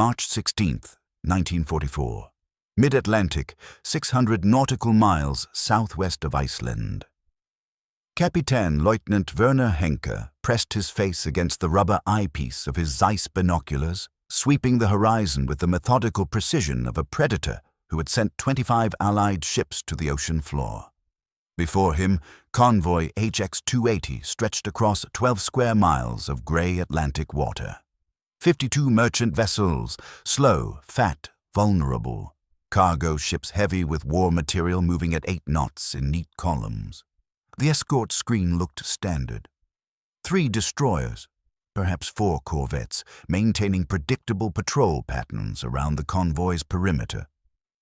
March 16th, 1944. Mid-Atlantic, 600 nautical miles southwest of Iceland. Captain Lieutenant Werner Henke pressed his face against the rubber eyepiece of his Zeiss binoculars, sweeping the horizon with the methodical precision of a predator who had sent 25 Allied ships to the ocean floor. Before him, Convoy HX-280 stretched across 12 square miles of grey Atlantic water. 52 merchant vessels, slow, fat, vulnerable. Cargo ships heavy with war material moving at 8 knots in neat columns. The Escort screen looked standard. 3 destroyers, perhaps 4 corvettes, maintaining predictable patrol patterns around the convoy's perimeter.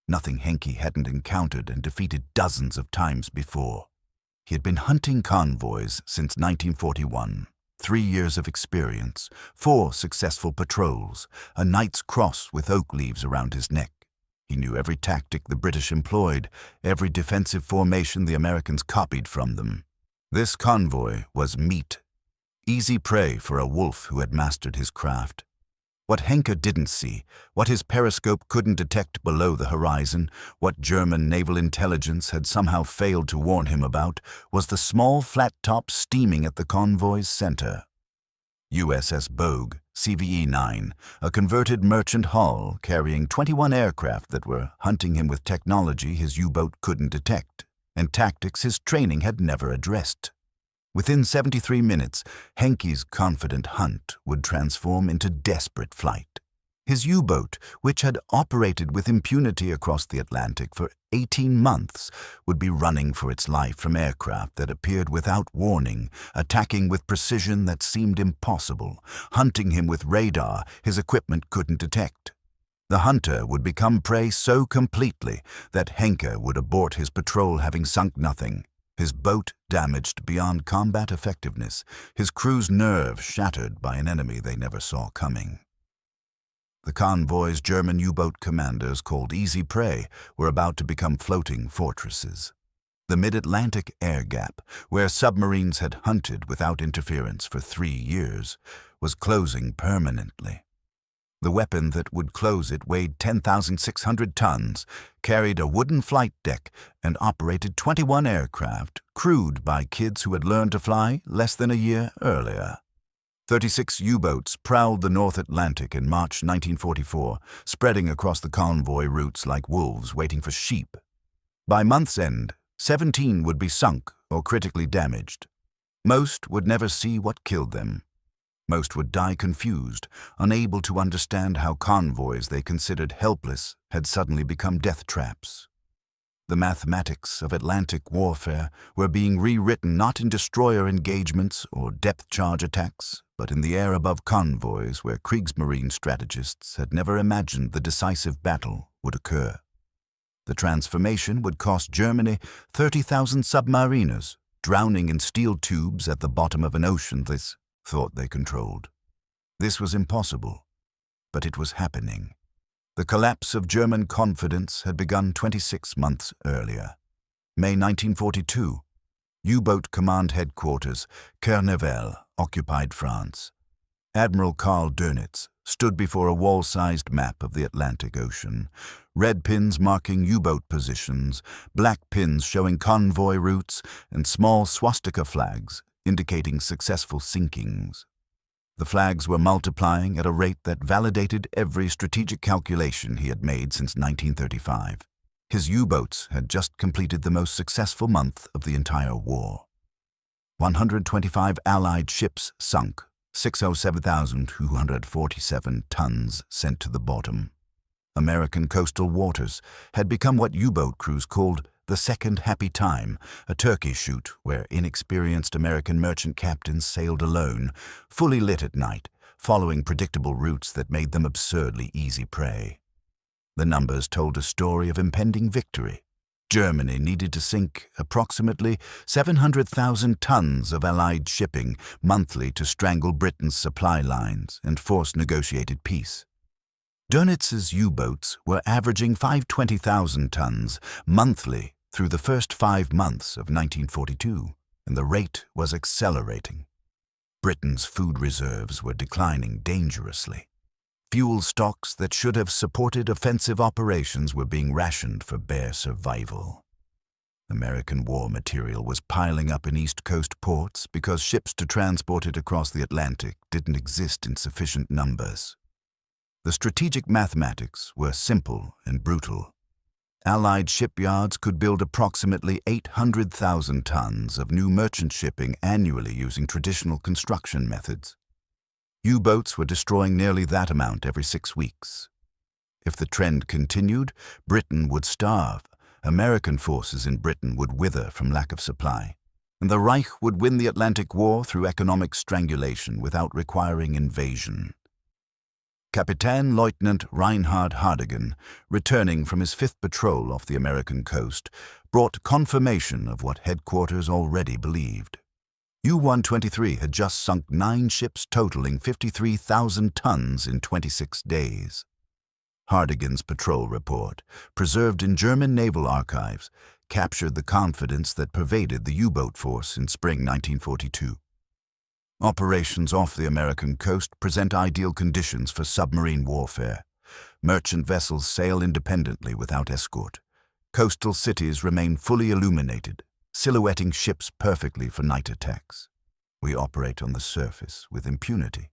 Nothing Henke hadn't encountered and defeated dozens of times before. He had been hunting convoys since 1941. 3 years of experience, 4 successful patrols, a knight's cross with oak leaves around his neck. He knew every tactic the British employed, every defensive formation the Americans copied from them. This convoy was meat, easy prey for a wolf who had mastered his craft. What Henke didn't see, what his periscope couldn't detect below the horizon, what German naval intelligence had somehow failed to warn him about, was the small flat top steaming at the convoy's center. USS Bogue, CVE-9, a converted merchant hull carrying 21 aircraft that were hunting him with technology his U-boat couldn't detect, and tactics his training had never addressed. Within 73 minutes, Henke's confident hunt would transform into desperate flight. His U-boat, which had operated with impunity across the Atlantic for 18 months, would be running for its life from aircraft that appeared without warning, attacking with precision that seemed impossible, hunting him with radar his equipment couldn't detect. The hunter would become prey so completely that Henke would abort his patrol having sunk nothing. His boat damaged beyond combat effectiveness, his crew's nerve shattered by an enemy they never saw coming. The convoy's German U-boat commanders, called easy prey, were about to become floating fortresses. The mid-Atlantic air gap, where submarines had hunted without interference for 3 years, was closing permanently. The weapon that would close it weighed 10,600 tons, carried a wooden flight deck, and operated 21 aircraft, crewed by kids who had learned to fly less than a year earlier. 36 U-boats prowled the North Atlantic in March 1944, spreading across the convoy routes like wolves waiting for sheep. By month's end, 17 would be sunk or critically damaged. Most would never see what killed them. Most would die confused, unable to understand how convoys they considered helpless had suddenly become death traps. The mathematics of Atlantic warfare were being rewritten not in destroyer engagements or depth charge attacks, but in the air above convoys where Kriegsmarine strategists had never imagined the decisive battle would occur. The transformation would cost Germany 30,000 submariners, drowning in steel tubes at the bottom of an ocean they thought they controlled. This was impossible, but it was happening. The collapse of German confidence had begun 26 months earlier. May 1942, U-boat Command Headquarters, Kernevel, occupied France. Admiral Karl Dönitz stood before a wall-sized map of the Atlantic Ocean, red pins marking U-boat positions, black pins showing convoy routes, and small swastika flags indicating successful sinkings. The flags were multiplying at a rate that validated every strategic calculation he had made since 1935. His U-boats had just completed the most successful month of the entire war. 125 Allied ships sunk, 607,247 tons sent to the bottom. American coastal waters had become what U-boat crews called the second happy time, a turkey shoot where inexperienced American merchant captains sailed alone, fully lit at night, following predictable routes that made them absurdly easy prey. The numbers told a story of impending victory. Germany needed to sink approximately 700,000 tons of Allied shipping monthly to strangle Britain's supply lines and force negotiated peace. Dönitz's U-boats were averaging 520,000 tons monthly through the first 5 months of 1942, and the rate was accelerating. Britain's food reserves were declining dangerously. Fuel stocks that should have supported offensive operations were being rationed for bare survival. American war material was piling up in East Coast ports because ships to transport it across the Atlantic didn't exist in sufficient numbers. The strategic mathematics were simple and brutal. Allied shipyards could build approximately 800,000 tons of new merchant shipping annually using traditional construction methods. U-boats were destroying nearly that amount every 6 weeks. If the trend continued, Britain would starve, American forces in Britain would wither from lack of supply, and the Reich would win the Atlantic War through economic strangulation without requiring invasion. Captain Lieutenant Reinhard Hardigan, returning from his 5th patrol off the American coast, brought confirmation of what headquarters already believed. U-123 had just sunk 9 ships totaling 53,000 tons in 26 days. Hardigan's patrol report, preserved in German naval archives, captured the confidence that pervaded the U-boat force in spring 1942. Operations off the American coast present ideal conditions for submarine warfare. Merchant vessels sail independently without escort. Coastal cities remain fully illuminated, silhouetting ships perfectly for night attacks. We operate on the surface with impunity.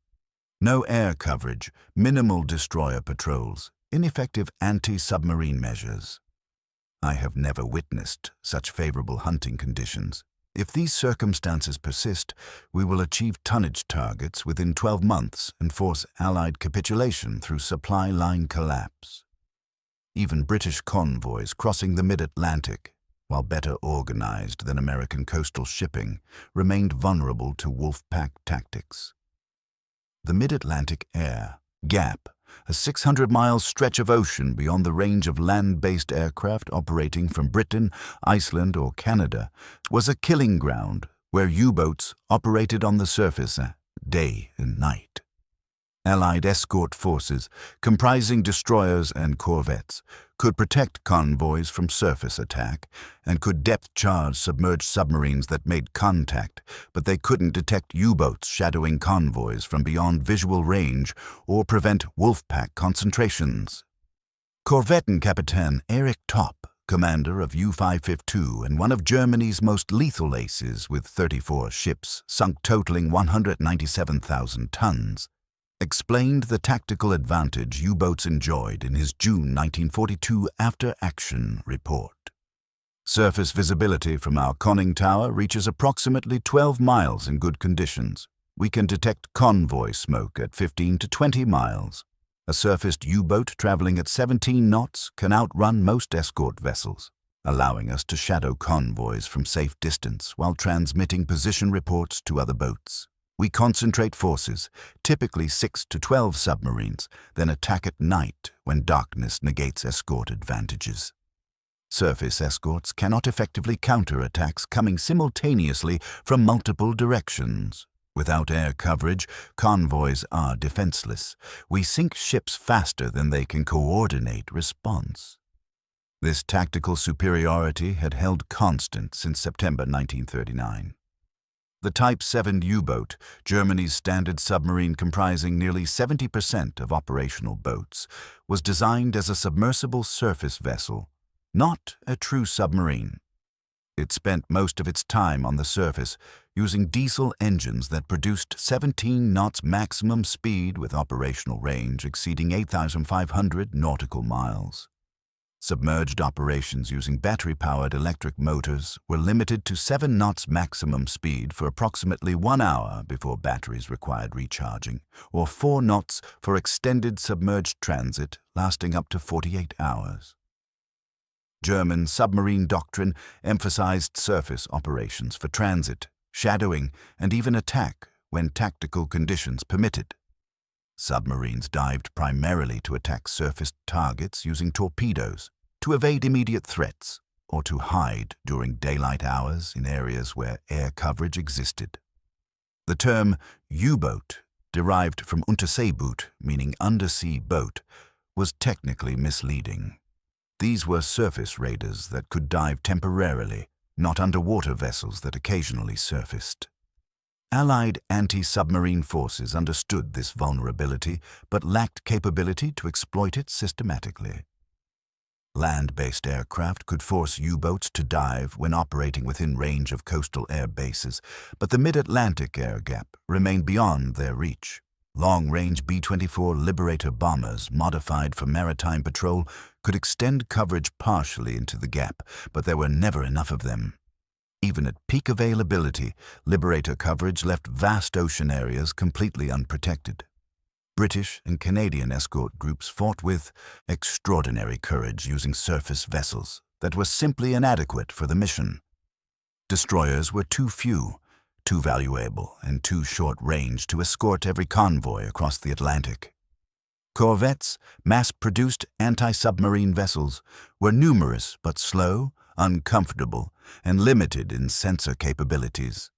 No air coverage, minimal destroyer patrols, ineffective anti-submarine measures. I have never witnessed such favorable hunting conditions. If these circumstances persist, we will achieve tonnage targets within 12 months and force Allied capitulation through supply line collapse. Even British convoys crossing the mid-Atlantic, while better organized than American coastal shipping, remained vulnerable to wolf-pack tactics. The mid-Atlantic air gap, a 600-mile stretch of ocean beyond the range of land-based aircraft operating from Britain, Iceland, or Canada, was a killing ground where U-boats operated on the surface day and night. Allied escort forces, comprising destroyers and corvettes, could protect convoys from surface attack and could depth-charge submerged submarines that made contact, but they couldn't detect U-boats shadowing convoys from beyond visual range or prevent wolf-pack concentrations. Korvettenkapitän Erich Topp, commander of U-552 and one of Germany's most lethal aces with 34 ships sunk totaling 197,000 tons, explained the tactical advantage U-boats enjoyed in his June 1942 after-action report. Surface visibility from our conning tower reaches approximately 12 miles in good conditions. We can detect convoy smoke at 15 to 20 miles. A surfaced U-boat traveling at 17 knots can outrun most escort vessels, allowing us to shadow convoys from safe distance while transmitting position reports to other boats. We concentrate forces, typically 6 to 12 submarines, then attack at night when darkness negates escort advantages. Surface escorts cannot effectively counter attacks coming simultaneously from multiple directions. Without air coverage, convoys are defenseless. We sink ships faster than they can coordinate response. This tactical superiority had held constant since September 1939. The Type 7 U-boat, Germany's standard submarine comprising nearly 70% of operational boats, was designed as a submersible surface vessel, not a true submarine. It spent most of its time on the surface, using diesel engines that produced 17 knots maximum speed with operational range exceeding 8,500 nautical miles. Submerged operations using battery-powered electric motors were limited to 7 knots maximum speed for approximately 1 hour before batteries required recharging, or 4 knots for extended submerged transit lasting up to 48 hours. German submarine doctrine emphasized surface operations for transit, shadowing, and even attack when tactical conditions permitted. Submarines dived primarily to attack surface targets using torpedoes, to evade immediate threats, or to hide during daylight hours in areas where air coverage existed. The term U-boat, derived from Unterseeboot, meaning undersea boat, was technically misleading. These were surface raiders that could dive temporarily, not underwater vessels that occasionally surfaced. Allied anti-submarine forces understood this vulnerability but lacked capability to exploit it systematically. Land-based aircraft could force U-boats to dive when operating within range of coastal air bases, but the mid-Atlantic air gap remained beyond their reach. Long-range B-24 Liberator bombers, modified for maritime patrol, could extend coverage partially into the gap, but there were never enough of them. Even at peak availability, Liberator coverage left vast ocean areas completely unprotected. British and Canadian escort groups fought with extraordinary courage using surface vessels that were simply inadequate for the mission. Destroyers were too few, too valuable, and too short-range to escort every convoy across the Atlantic. Corvettes, mass-produced anti-submarine vessels, were numerous but slow, uncomfortable, and limited in sensor capabilities.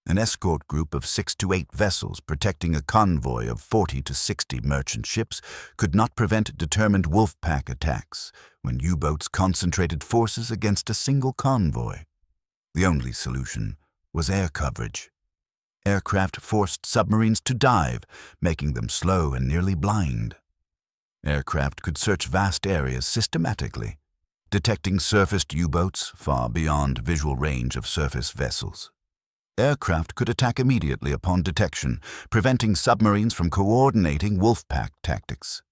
An escort group of 6 to 8 vessels protecting a convoy of 40 to 60 merchant ships could not prevent determined wolf-pack attacks when U-boats concentrated forces against a single convoy. The only solution was air coverage. Aircraft forced submarines to dive, making them slow and nearly blind. Aircraft could search vast areas systematically, detecting surfaced U-boats far beyond visual range of surface vessels. Aircraft could attack immediately upon detection, preventing submarines from coordinating wolf-pack tactics.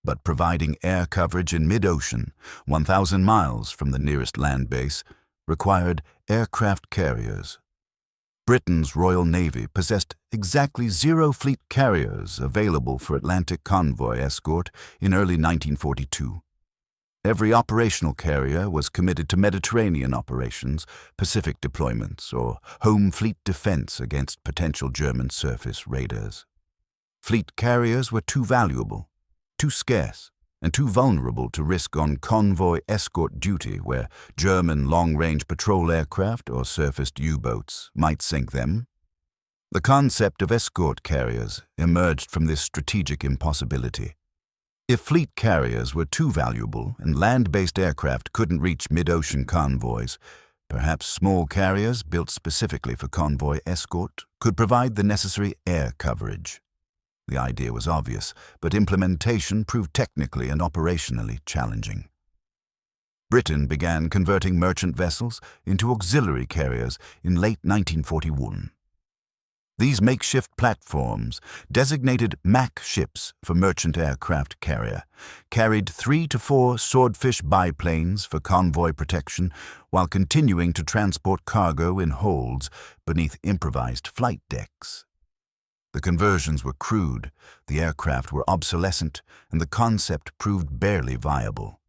But providing air coverage in mid-ocean, 1,000 miles from the nearest land base, required aircraft carriers. Britain's Royal Navy possessed exactly 0 fleet carriers available for Atlantic convoy escort in early 1942. Every operational carrier was committed to Mediterranean operations, Pacific deployments, or home fleet defense against potential German surface raiders. Fleet carriers were too valuable, too scarce, and too vulnerable to risk on convoy escort duty where German long-range patrol aircraft or surfaced U-boats might sink them. The concept of escort carriers emerged from this strategic impossibility. If fleet carriers were too valuable and land-based aircraft couldn't reach mid-ocean convoys, perhaps small carriers built specifically for convoy escort could provide the necessary air coverage. The idea was obvious, but implementation proved technically and operationally challenging. Britain began converting merchant vessels into auxiliary carriers in late 1941. These makeshift platforms, designated MAC ships for merchant aircraft carrier, carried 3 to 4 swordfish biplanes for convoy protection while continuing to transport cargo in holds beneath improvised flight decks. The conversions were crude, the aircraft were obsolescent, and the concept proved barely viable.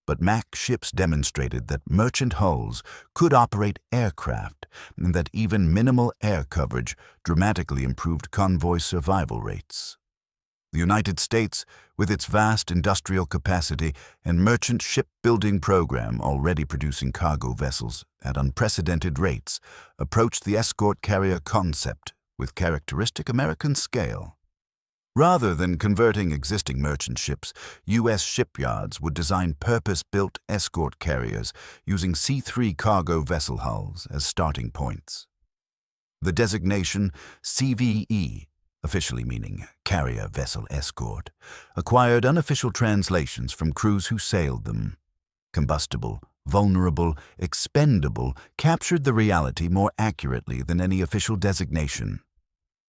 But MAC ships demonstrated that merchant hulls could operate aircraft and that even minimal air coverage dramatically improved convoy survival rates. The United States, with its vast industrial capacity and merchant shipbuilding program already producing cargo vessels at unprecedented rates, approached the escort carrier concept with characteristic American scale. Rather than converting existing merchant ships, U.S. shipyards would design purpose-built escort carriers using C-3 cargo vessel hulls as starting points. The designation CVE, officially meaning Carrier Vessel Escort, acquired unofficial translations from crews who sailed them. Combustible, vulnerable, expendable captured the reality more accurately than any official designation.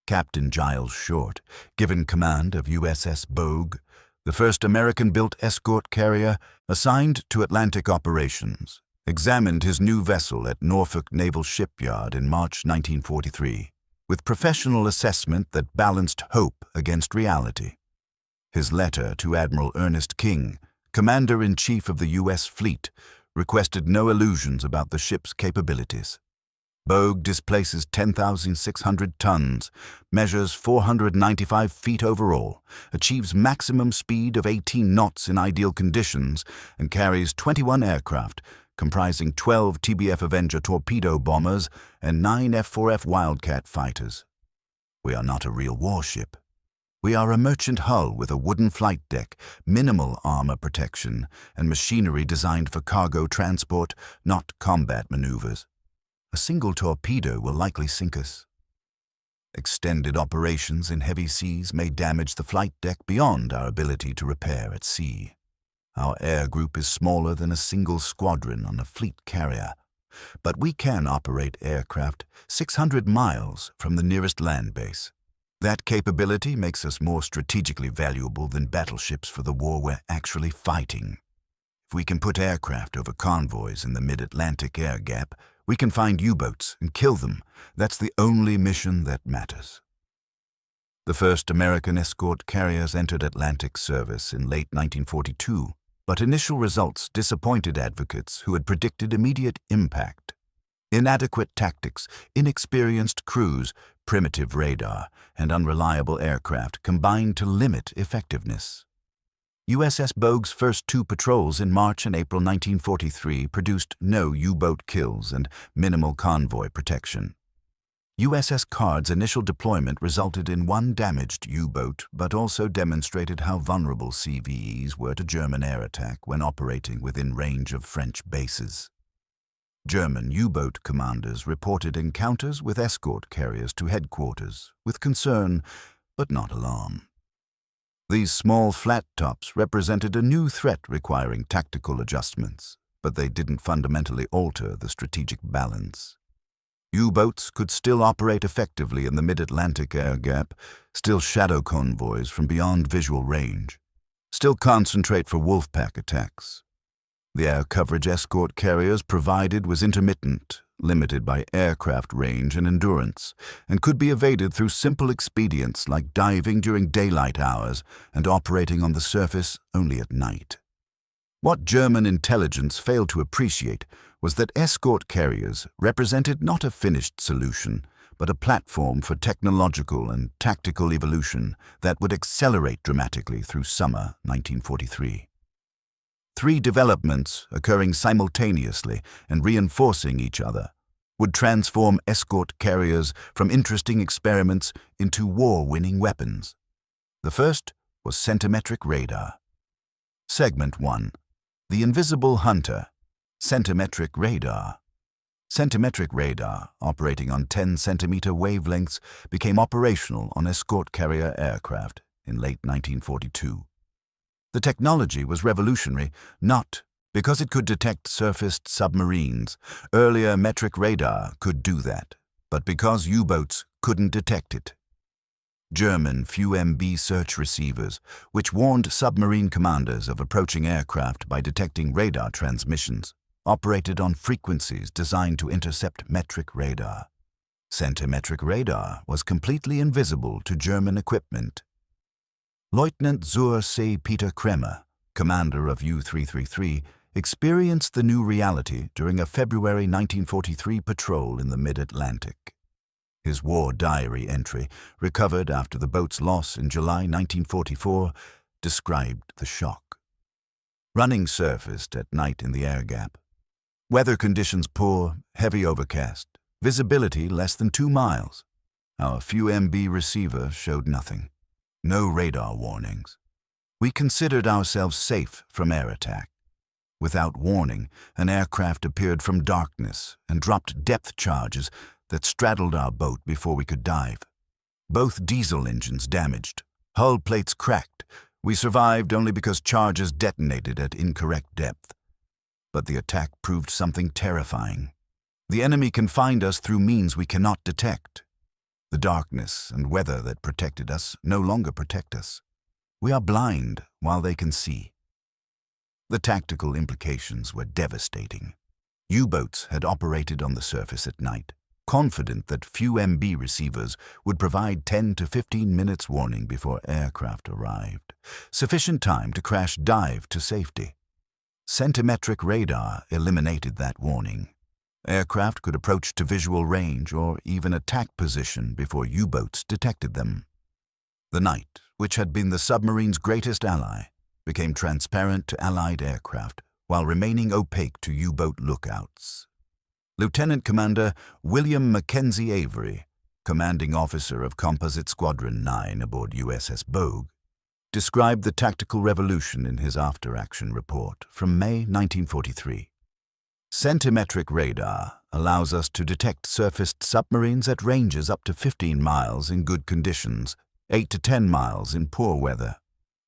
Captain Giles Short, given command of USS Bogue, the first American-built escort carrier assigned to Atlantic operations, examined his new vessel at Norfolk Naval Shipyard in March 1943, with professional assessment that balanced hope against reality. His letter to Admiral Ernest King, Commander-in-Chief of the U.S. Fleet, requested no illusions about the ship's capabilities. Bogue displaces 10,600 tons, measures 495 feet overall, achieves maximum speed of 18 knots in ideal conditions, and carries 21 aircraft, comprising 12 TBF Avenger torpedo bombers and 9 F-4F Wildcat fighters. We are not a real warship. We are a merchant hull with a wooden flight deck, minimal armor protection, and machinery designed for cargo transport, not combat maneuvers. A single torpedo will likely sink us. Extended operations in heavy seas may damage the flight deck beyond our ability to repair at sea. Our air group is smaller than a single squadron on a fleet carrier, but we can operate aircraft 600 miles from the nearest land base. That capability makes us more strategically valuable than battleships for the war we're actually fighting. If we can put aircraft over convoys in the mid-Atlantic air gap, we can find U-boats and kill them. That's the only mission that matters. The first American escort carriers entered Atlantic service in late 1942, but initial results disappointed advocates who had predicted immediate impact. Inadequate tactics, inexperienced crews, primitive radar, and unreliable aircraft combined to limit effectiveness. USS Bogue's first 2 patrols in March and April 1943 produced no U-boat kills and minimal convoy protection. USS Card's initial deployment resulted in 1 damaged U-boat, but also demonstrated how vulnerable CVEs were to German air attack when operating within range of French bases. German U-boat commanders reported encounters with escort carriers to headquarters with concern, but not alarm. These small flat tops represented a new threat requiring tactical adjustments, but they didn't fundamentally alter the strategic balance. U-boats could still operate effectively in the mid-Atlantic air gap, still shadow convoys from beyond visual range, still concentrate for wolfpack attacks. The air coverage escort carriers provided was intermittent, limited by aircraft range and endurance, and could be evaded through simple expedients like diving during daylight hours and operating on the surface only at night. What German intelligence failed to appreciate was that escort carriers represented not a finished solution, but a platform for technological and tactical evolution that would accelerate dramatically through summer 1943. 3 developments occurring simultaneously and reinforcing each other would transform escort carriers from interesting experiments into war-winning weapons. The first was centimetric radar. Segment 1. The Invisible Hunter. Centimetric radar. Centimetric radar, operating on 10-centimeter wavelengths, became operational on escort carrier aircraft in late 1942. The technology was revolutionary, not because it could detect surfaced submarines. Earlier metric radar could do that, but because U-boats couldn't detect it. German FUMB search receivers, which warned submarine commanders of approaching aircraft by detecting radar transmissions, operated on frequencies designed to intercept metric radar. Centimetric radar was completely invisible to German equipment. Lieutenant zur See Peter Kremer, commander of U-333, experienced the new reality during a February 1943 patrol in the mid-Atlantic. His war diary entry, recovered after the boat's loss in July 1944, described the shock. Running surfaced at night in the air gap. Weather conditions poor, heavy overcast, visibility less than 2 miles. Our FUMB receiver showed nothing. No radar warnings. We considered ourselves safe from air attack. Without warning, an aircraft appeared from darkness and dropped depth charges that straddled our boat before we could dive. Both diesel engines damaged, hull plates cracked. We survived only because charges detonated at incorrect depth. But the attack proved something terrifying. The enemy can find us through means we cannot detect. The darkness and weather that protected us no longer protect us. We are blind while they can see. The tactical implications were devastating. U-boats had operated on the surface at night, confident that FUMB receivers would provide 10 to 15 minutes warning before aircraft arrived, sufficient time to crash dive to safety. Centimetric radar eliminated that warning. Aircraft could approach to visual range or even attack position before U-boats detected them. The night, which had been the submarine's greatest ally, became transparent to Allied aircraft while remaining opaque to U-boat lookouts. Lieutenant Commander William Mackenzie Avery, commanding officer of Composite Squadron 9 aboard USS Bogue, described the tactical revolution in his after-action report from May 1943. Centimetric radar allows us to detect surfaced submarines at ranges up to 15 miles in good conditions, 8 to 10 miles in poor weather.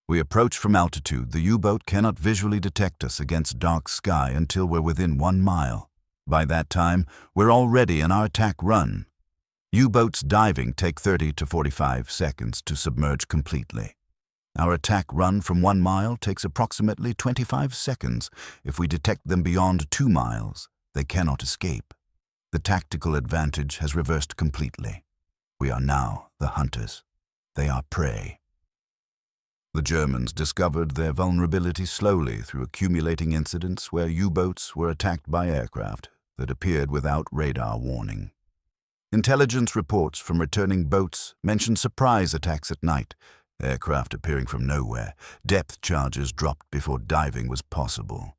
We approach from altitude. The U-boat cannot visually detect us against dark sky until we're within 1 mile. By that time, we're already in our attack run. U-boats diving take 30 to 45 seconds to submerge completely. Our attack run from 1 mile takes approximately 25 seconds. If we detect them beyond 2 miles, they cannot escape. The tactical advantage has reversed completely. We are now the hunters. They are prey. The Germans discovered their vulnerability slowly through accumulating incidents where U-boats were attacked by aircraft that appeared without radar warning. Intelligence reports from returning boats mention surprise attacks at night, aircraft appearing from nowhere, depth charges dropped before diving was possible.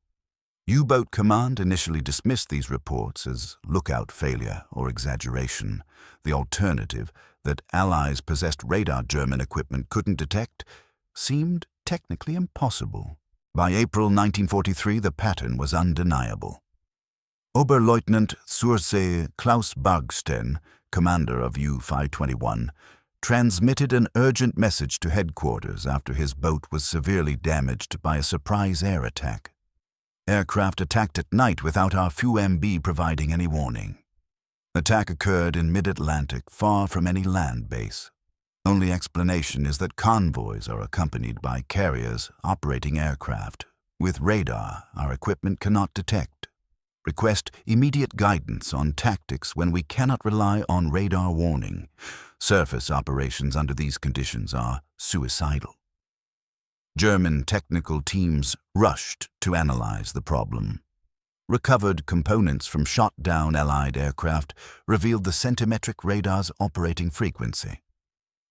U-boat command initially dismissed these reports as lookout failure or exaggeration. The alternative, that Allies possessed radar German equipment couldn't detect, seemed technically impossible. By April 1943, the pattern was undeniable. Oberleutnant zur See Klaus Bargsten, commander of U-521, transmitted an urgent message to headquarters after his boat was severely damaged by a surprise air attack. Aircraft attacked at night without our FUMB providing any warning. Attack occurred in mid-Atlantic, far from any land base. Only explanation is that convoys are accompanied by carriers operating aircraft. With radar, our equipment cannot detect. Request immediate guidance on tactics when we cannot rely on radar warning. Surface operations under these conditions are suicidal. German technical teams rushed to analyze the problem. Recovered components from shot-down Allied aircraft revealed the centimetric radar's operating frequency.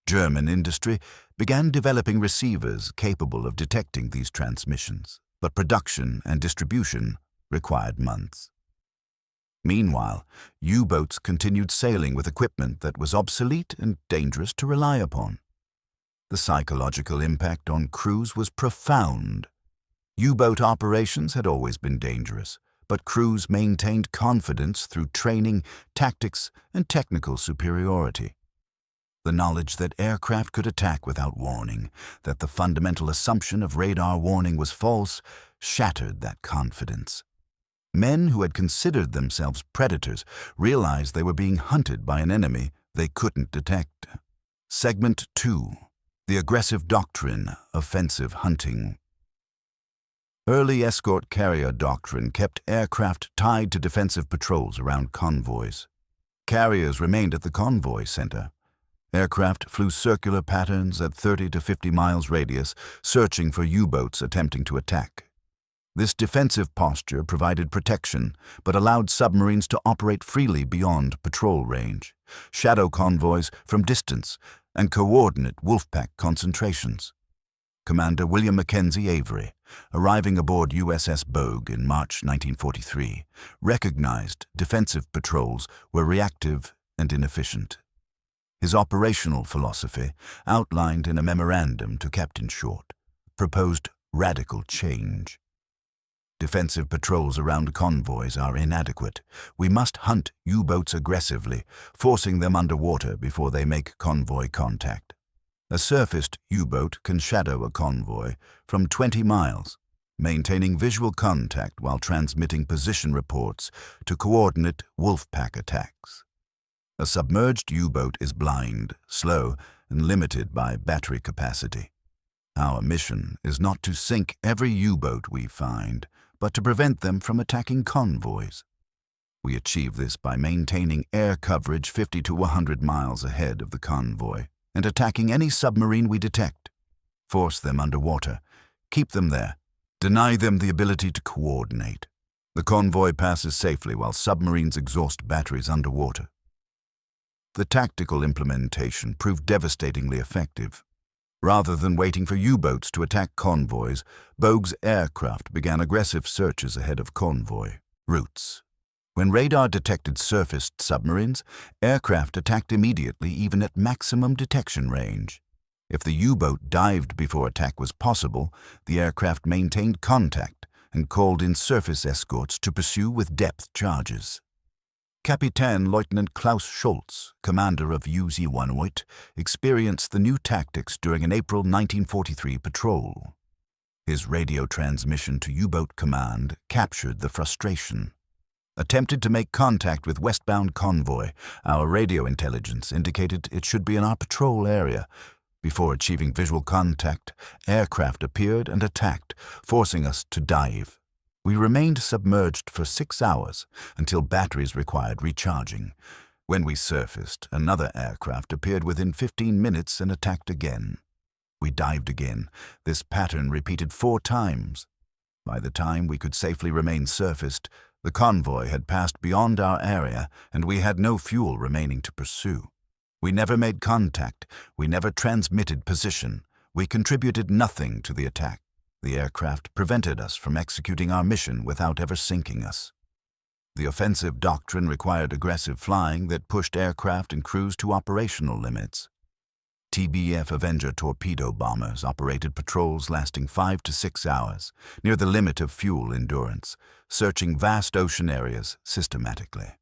German industry began developing receivers capable of detecting these transmissions, but production and distribution required months. Meanwhile, U-boats continued sailing with equipment that was obsolete and dangerous to rely upon. The psychological impact on crews was profound. U-boat operations had always been dangerous, but crews maintained confidence through training, tactics, and technical superiority. The knowledge that aircraft could attack without warning, that the fundamental assumption of radar warning was false, shattered that confidence. Men who had considered themselves predators realized they were being hunted by an enemy they couldn't detect. Segment 2. The Aggressive Doctrine, Offensive Hunting. Early escort carrier doctrine kept aircraft tied to defensive patrols around convoys. Carriers remained at the convoy center. Aircraft flew circular patterns at 30 to 50 miles radius, searching for U-boats attempting to attack. This defensive posture provided protection, but allowed submarines to operate freely beyond patrol range, shadow convoys from distance, and coordinate wolfpack concentrations. Commander William Mackenzie Avery, arriving aboard USS Bogue in March 1943, recognized defensive patrols were reactive and inefficient. His operational philosophy, outlined in a memorandum to Captain Short, proposed radical change. Defensive patrols around convoys are inadequate. We must hunt U-boats aggressively, forcing them underwater before they make convoy contact. A surfaced U-boat can shadow a convoy from 20 miles, maintaining visual contact while transmitting position reports to coordinate wolfpack attacks. A submerged U-boat is blind, slow, and limited by battery capacity. Our mission is not to sink every U-boat we find, but to prevent them from attacking convoys. We achieve this by maintaining air coverage 50 to 100 miles ahead of the convoy and attacking any submarine we detect. Force them underwater, keep them there, deny them the ability to coordinate. The convoy passes safely while submarines exhaust batteries underwater. The tactical implementation proved devastatingly effective. Rather than waiting for U-boats to attack convoys, Bogue's aircraft began aggressive searches ahead of convoy routes. When radar detected surfaced submarines, aircraft attacked immediately, even at maximum detection range. If the U-boat dived before attack was possible, the aircraft maintained contact and called in surface escorts to pursue with depth charges. Kapitän Lieutenant Klaus Schultz, commander of UZ-108, experienced the new tactics during an April 1943 patrol. His radio transmission to U-boat command captured the frustration. Attempted to make contact with westbound convoy, our radio intelligence indicated it should be in our patrol area. Before achieving visual contact, aircraft appeared and attacked, forcing us to dive. We remained submerged for 6 hours until batteries required recharging. When we surfaced, another aircraft appeared within 15 minutes and attacked again. We dived again. This pattern repeated 4 times. By the time we could safely remain surfaced, the convoy had passed beyond our area and we had no fuel remaining to pursue. We never made contact. We never transmitted position. We contributed nothing to the attack. The aircraft prevented us from executing our mission without ever sinking us. The offensive doctrine required aggressive flying that pushed aircraft and crews to operational limits. TBF Avenger torpedo bombers operated patrols lasting 5 to 6 hours, near the limit of fuel endurance, searching vast ocean areas systematically.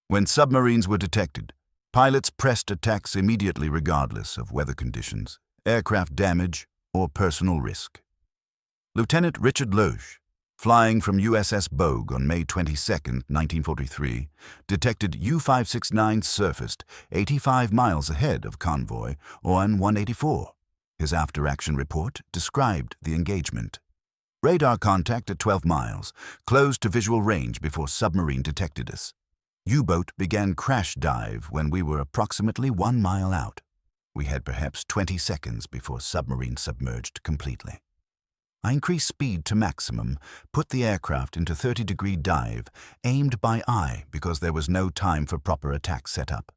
When submarines were detected, pilots pressed attacks immediately regardless of weather conditions, aircraft damage, or personal risk. Lieutenant Richard Loesch, flying from USS Bogue on May 22, 1943, detected U-569 surfaced 85 miles ahead of convoy on 184. His after-action report described the engagement. Radar contact at 12 miles, closed to visual range before submarine detected us. U-boat began crash dive when we were approximately 1 mile out. We had perhaps 20 seconds before submarine submerged completely. I increased speed to maximum, put the aircraft into 30-degree dive, aimed by eye because there was no time for proper attack setup.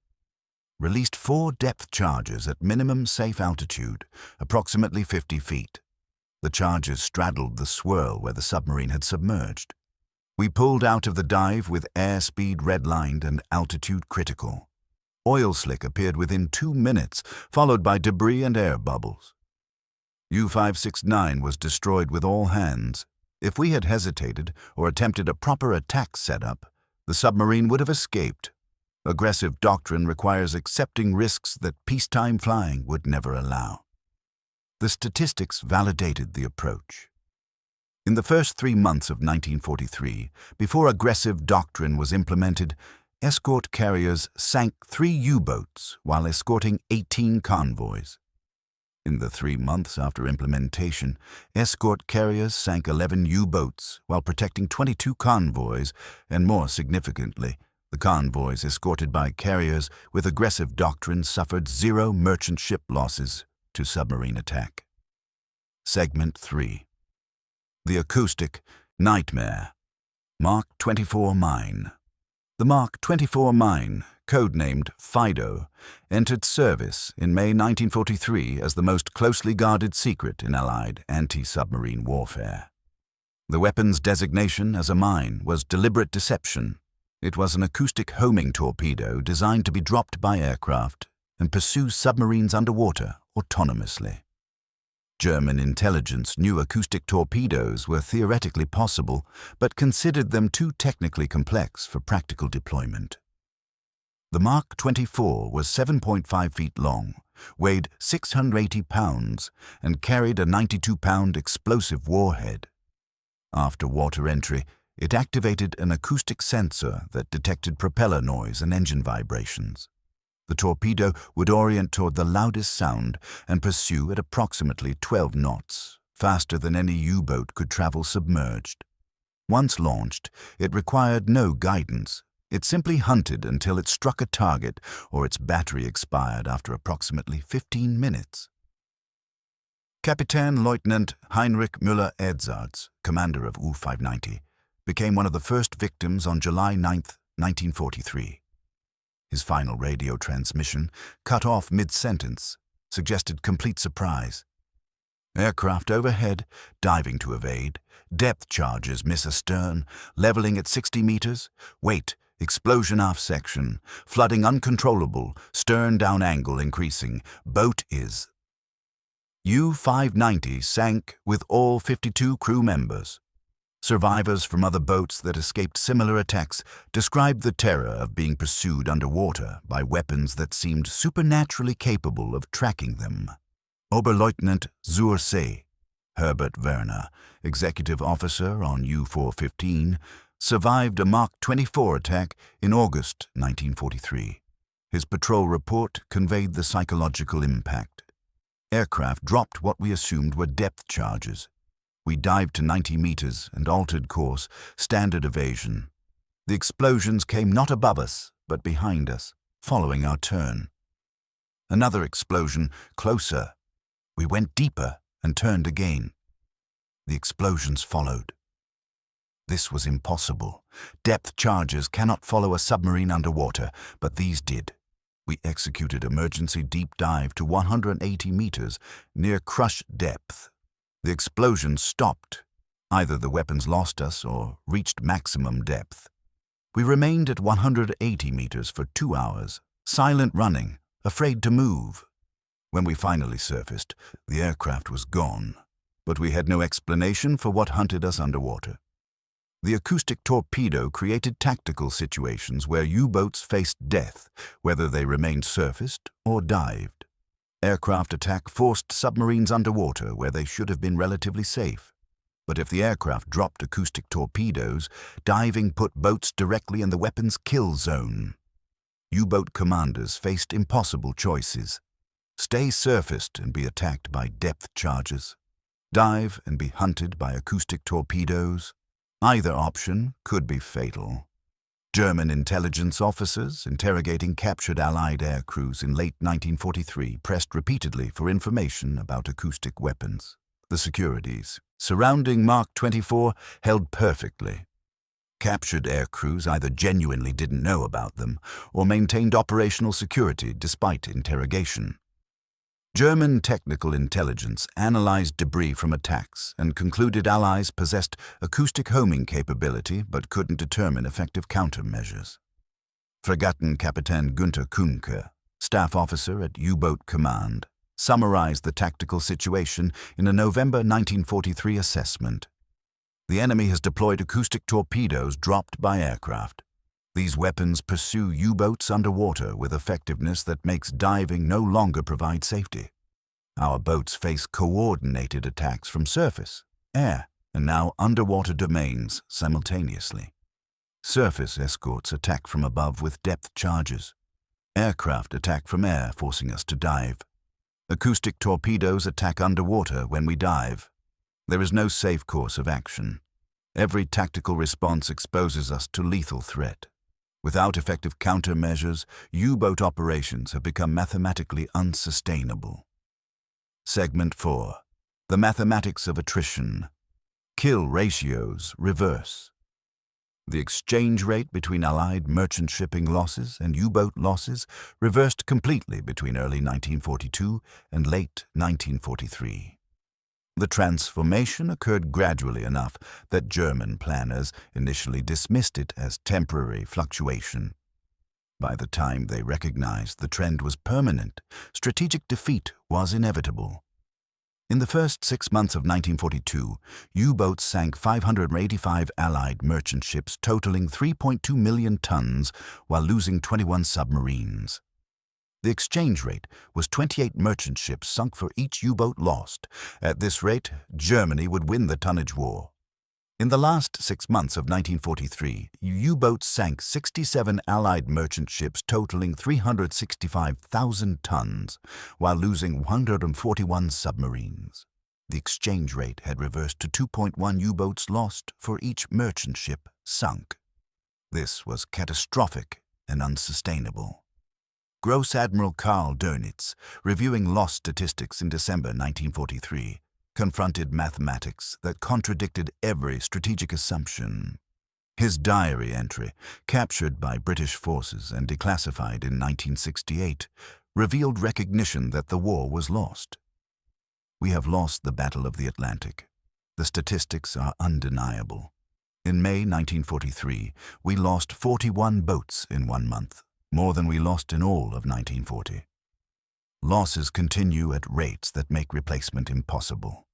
Released 4 depth charges at minimum safe altitude, approximately 50 feet. The charges straddled the swirl where the submarine had submerged. We pulled out of the dive with airspeed redlined and altitude critical. Oil slick appeared within 2 minutes, followed by debris and air bubbles. U-569 was destroyed with all hands. If we had hesitated or attempted a proper attack setup, the submarine would have escaped. Aggressive doctrine requires accepting risks that peacetime flying would never allow. The statistics validated the approach. In the first 3 months of 1943, before aggressive doctrine was implemented, escort carriers sank 3 U-boats while escorting 18 convoys. In the 3 months after implementation, escort carriers sank 11 U-boats while protecting 22 convoys, and more significantly, the convoys escorted by carriers with aggressive doctrine suffered 0 merchant ship losses to submarine attack. Segment 3. The Acoustic Nightmare. Mark 24 Mine. The Mark 24 mine, codenamed Fido, entered service in May 1943 as the most closely guarded secret in Allied anti-submarine warfare. The weapon's designation as a mine was deliberate deception. It was an acoustic homing torpedo designed to be dropped by aircraft and pursue submarines underwater autonomously. German intelligence knew acoustic torpedoes were theoretically possible, but considered them too technically complex for practical deployment. The Mark 24 was 7.5 feet long, weighed 680 pounds, and carried a 92-pound explosive warhead. After water entry, it activated an acoustic sensor that detected propeller noise and engine vibrations. The torpedo would orient toward the loudest sound and pursue at approximately 12 knots, faster than any U-boat could travel submerged. Once launched, it required no guidance. It simply hunted until it struck a target or its battery expired after approximately 15 minutes. Kapitän Lieutenant Heinrich Müller-Edzards, commander of U-590, became one of the first victims on July 9, 1943. His final radio transmission, cut off mid-sentence, suggested complete surprise. Aircraft overhead, diving to evade, depth charges miss astern, leveling at 60 meters, weight, explosion aft section, flooding uncontrollable, stern down angle increasing, boat is. U-590 sank with all 52 crew members. Survivors from other boats that escaped similar attacks described the terror of being pursued underwater by weapons that seemed supernaturally capable of tracking them. Oberleutnant zur See, Herbert Werner, executive officer on U-415, survived a Mach 24 attack in August 1943. His patrol report conveyed the psychological impact. Aircraft dropped what we assumed were depth charges. We dived to 90 meters and altered course, standard evasion. The explosions came not above us, but behind us, following our turn. Another explosion, closer. We went deeper and turned again. The explosions followed. This was impossible. Depth charges cannot follow a submarine underwater, but these did. We executed emergency deep dive to 180 meters near crush depth. The explosions stopped. Either the weapons lost us or reached maximum depth. We remained at 180 meters for 2 hours, silent running, afraid to move. When we finally surfaced, the aircraft was gone, but we had no explanation for what hunted us underwater. The acoustic torpedo created tactical situations where U-boats faced death, whether they remained surfaced or dived. Aircraft attack forced submarines underwater where they should have been relatively safe. But if the aircraft dropped acoustic torpedoes, diving put boats directly in the weapon's kill zone. U-boat commanders faced impossible choices. Stay surfaced and be attacked by depth charges. Dive and be hunted by acoustic torpedoes. Either option could be fatal. German intelligence officers interrogating captured Allied air crews in late 1943 pressed repeatedly for information about acoustic weapons. The securities surrounding Mach 24 held perfectly. Captured air crews either genuinely didn't know about them or maintained operational security despite interrogation. German technical intelligence analyzed debris from attacks and concluded Allies possessed acoustic homing capability but couldn't determine effective countermeasures. Fregattenkapitän Günther Kuhnke, staff officer at U-Boat Command, summarized the tactical situation in a November 1943 assessment. The enemy has deployed acoustic torpedoes dropped by aircraft. These weapons pursue U-boats underwater with effectiveness that makes diving no longer provide safety. Our boats face coordinated attacks from surface, air, and now underwater domains simultaneously. Surface escorts attack from above with depth charges. Aircraft attack from air, forcing us to dive. Acoustic torpedoes attack underwater when we dive. There is no safe course of action. Every tactical response exposes us to lethal threat. Without effective countermeasures, U-boat operations have become mathematically unsustainable. Segment 4. The mathematics of attrition. Kill ratios reverse. The exchange rate between Allied merchant shipping losses and U-boat losses reversed completely between early 1942 and late 1943. The transformation occurred gradually enough that German planners initially dismissed it as temporary fluctuation. By the time they recognized the trend was permanent, strategic defeat was inevitable. In the first 6 months of 1942, U-boats sank 585 Allied merchant ships totaling 3.2 million tons while losing 21 submarines. The exchange rate was 28 merchant ships sunk for each U-boat lost. At this rate, Germany would win the tonnage war. In the last 6 months of 1943, U-boats sank 67 Allied merchant ships totaling 365,000 tons, while losing 141 submarines. The exchange rate had reversed to 2.1 U-boats lost for each merchant ship sunk. This was catastrophic and unsustainable. Gross Admiral Karl Dönitz, reviewing loss statistics in December 1943, confronted mathematics that contradicted every strategic assumption. His diary entry, captured by British forces and declassified in 1968, revealed recognition that the war was lost. We have lost the Battle of the Atlantic. The statistics are undeniable. In May 1943, we lost 41 boats in 1 month. More than we lost in all of 1940. Losses continue at rates that make replacement impossible.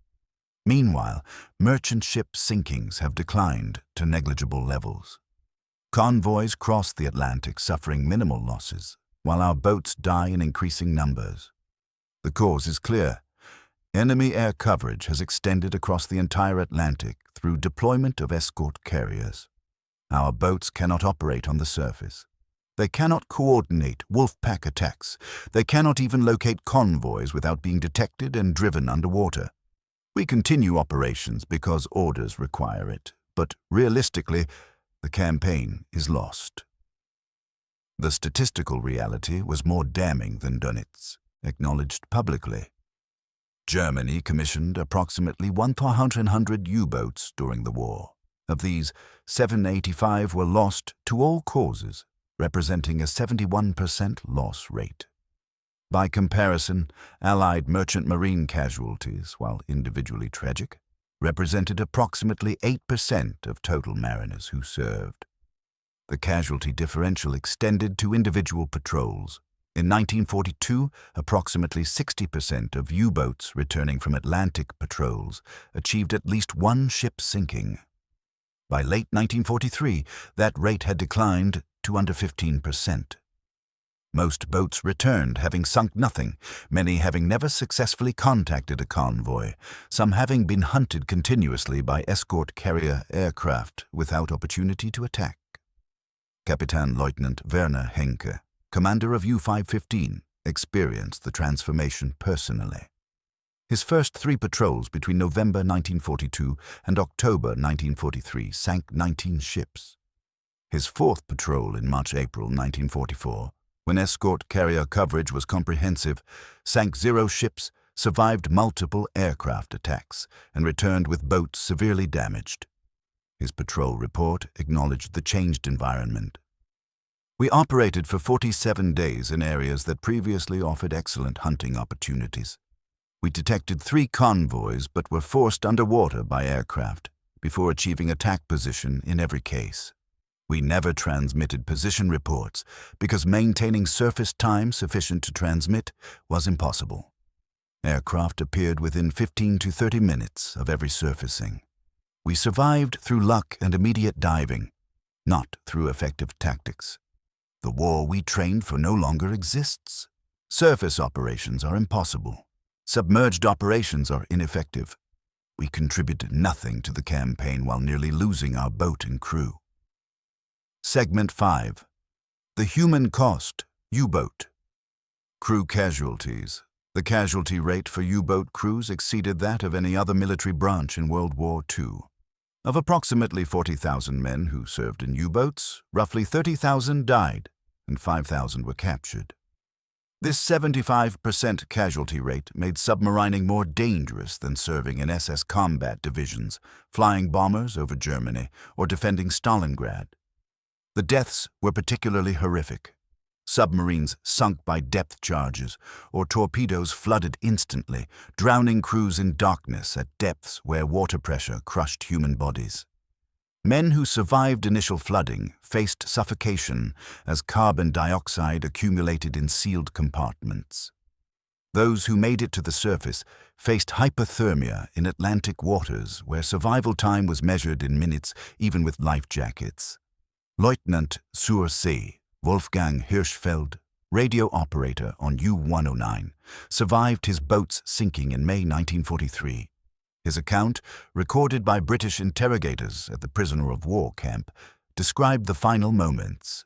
Meanwhile, merchant ship sinkings have declined to negligible levels. Convoys cross the Atlantic suffering minimal losses, while our boats die in increasing numbers. The cause is clear. Enemy air coverage has extended across the entire Atlantic through deployment of escort carriers. Our boats cannot operate on the surface. They cannot coordinate wolf pack attacks. They cannot even locate convoys without being detected and driven underwater. We continue operations because orders require it, but realistically, the campaign is lost. The statistical reality was more damning than Dönitz, acknowledged publicly. Germany commissioned approximately 100 U-boats during the war. Of these, 785 were lost to all causes, representing a 71% loss rate. By comparison, Allied merchant marine casualties, while individually tragic, represented approximately 8% of total mariners who served. The casualty differential extended to individual patrols. In 1942, approximately 60% of U-boats returning from Atlantic patrols achieved at least one ship sinking. By late 1943, that rate had declined to under 15%. Most boats returned having sunk nothing, many having never successfully contacted a convoy, some having been hunted continuously by escort carrier aircraft without opportunity to attack. Kapitän-Leutnant Werner Henke, commander of U-515, experienced the transformation personally. His first 3 patrols between November 1942 and October 1943 sank 19 ships. His 4th patrol in March-April 1944, when escort carrier coverage was comprehensive, sank 0 ships, survived multiple aircraft attacks, and returned with boats severely damaged. His patrol report acknowledged the changed environment. We operated for 47 days in areas that previously offered excellent hunting opportunities. We detected 3 convoys but were forced underwater by aircraft before achieving attack position in every case. We never transmitted position reports because maintaining surface time sufficient to transmit was impossible. Aircraft appeared within 15 to 30 minutes of every surfacing. We survived through luck and immediate diving, not through effective tactics. The war we trained for no longer exists. Surface operations are impossible. Submerged operations are ineffective. We contributed nothing to the campaign while nearly losing our boat and crew. Segment 5. The human cost, U-boat. Crew casualties. The casualty rate for U-boat crews exceeded that of any other military branch in World War II. Of approximately 40,000 men who served in U-boats, roughly 30,000 died and 5,000 were captured. This 75% casualty rate made submarining more dangerous than serving in SS combat divisions, flying bombers over Germany, or defending Stalingrad. The deaths were particularly horrific. Submarines sunk by depth charges, or torpedoes flooded instantly, drowning crews in darkness at depths where water pressure crushed human bodies. Men who survived initial flooding faced suffocation as carbon dioxide accumulated in sealed compartments. Those who made it to the surface faced hypothermia in Atlantic waters where survival time was measured in minutes even with life jackets. Lieutenant zur See Wolfgang Hirschfeld, radio operator on U-109, survived his boat's sinking in May 1943. His account, recorded by British interrogators at the prisoner of war camp, described the final moments.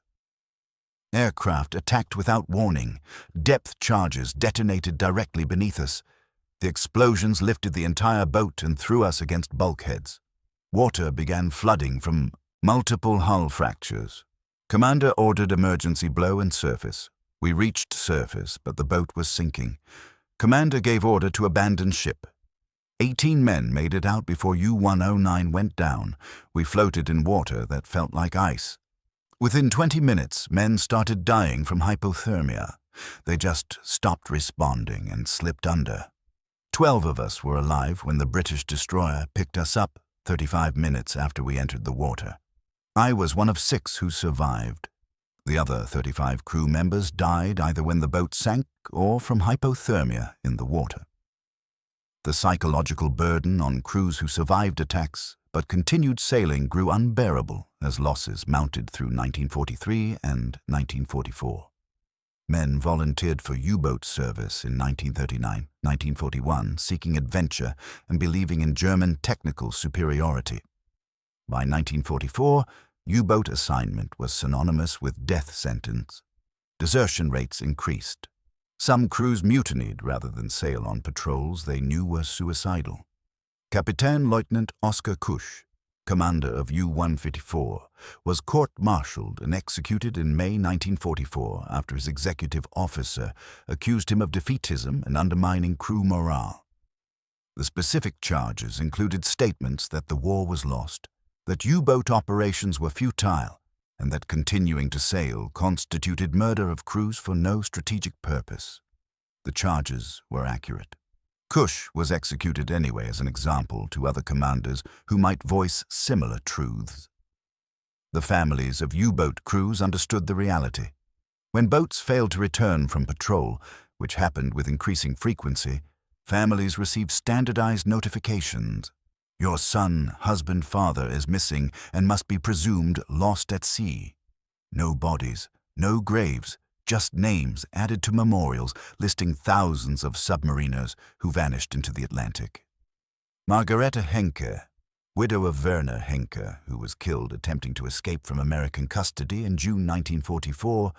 Aircraft attacked without warning. Depth charges detonated directly beneath us. The explosions lifted the entire boat and threw us against bulkheads. Water began flooding from multiple hull fractures. Commander ordered emergency blow and surface. We reached surface, but the boat was sinking. Commander gave order to abandon ship. 18 men made it out before U-109 went down. We floated in water that felt like ice. Within 20 minutes, men started dying from hypothermia. They just stopped responding and slipped under. 12 of us were alive when the British destroyer picked us up 35 minutes after we entered the water. I was one of 6 who survived. The other 35 crew members died either when the boat sank or from hypothermia in the water. The psychological burden on crews who survived attacks but continued sailing grew unbearable as losses mounted through 1943 and 1944. Men volunteered for U-boat service in 1939, 1941, seeking adventure and believing in German technical superiority. By 1944, U-boat assignment was synonymous with death sentence. Desertion rates increased. Some crews mutinied rather than sail on patrols they knew were suicidal. Captain Lieutenant Oskar Kusch, commander of U-154, was court-martialed and executed in May 1944 after his executive officer accused him of defeatism and undermining crew morale. The specific charges included statements that the war was lost, that U-boat operations were futile, and that continuing to sail constituted murder of crews for no strategic purpose. The charges were accurate. Kusch was executed anyway as an example to other commanders who might voice similar truths. The families of U-boat crews understood the reality. When boats failed to return from patrol, which happened with increasing frequency, families received standardized notifications. Your son, husband, father is missing and must be presumed lost at sea. No bodies, no graves, just names added to memorials listing thousands of submariners who vanished into the Atlantic. Margarete Henke, widow of Werner Henke, who was killed attempting to escape from American custody in June 1944,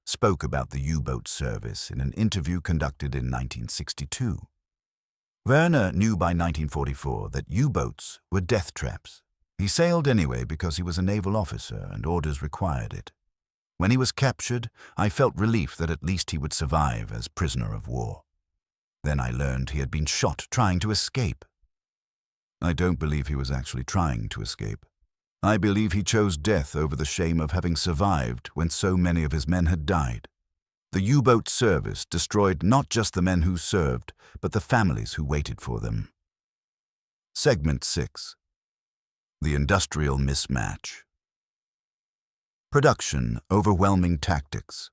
spoke about the U-boat service in an interview conducted in 1962. Werner knew by 1944 that U-boats were death traps. He sailed anyway because he was a naval officer and orders required it. When he was captured, I felt relief that at least he would survive as prisoner of war. Then I learned he had been shot trying to escape. I don't believe he was actually trying to escape. I believe he chose death over the shame of having survived when so many of his men had died. The U-boat service destroyed not just the men who served, but the families who waited for them. Segment 6. The Industrial Mismatch. Production, overwhelming tactics.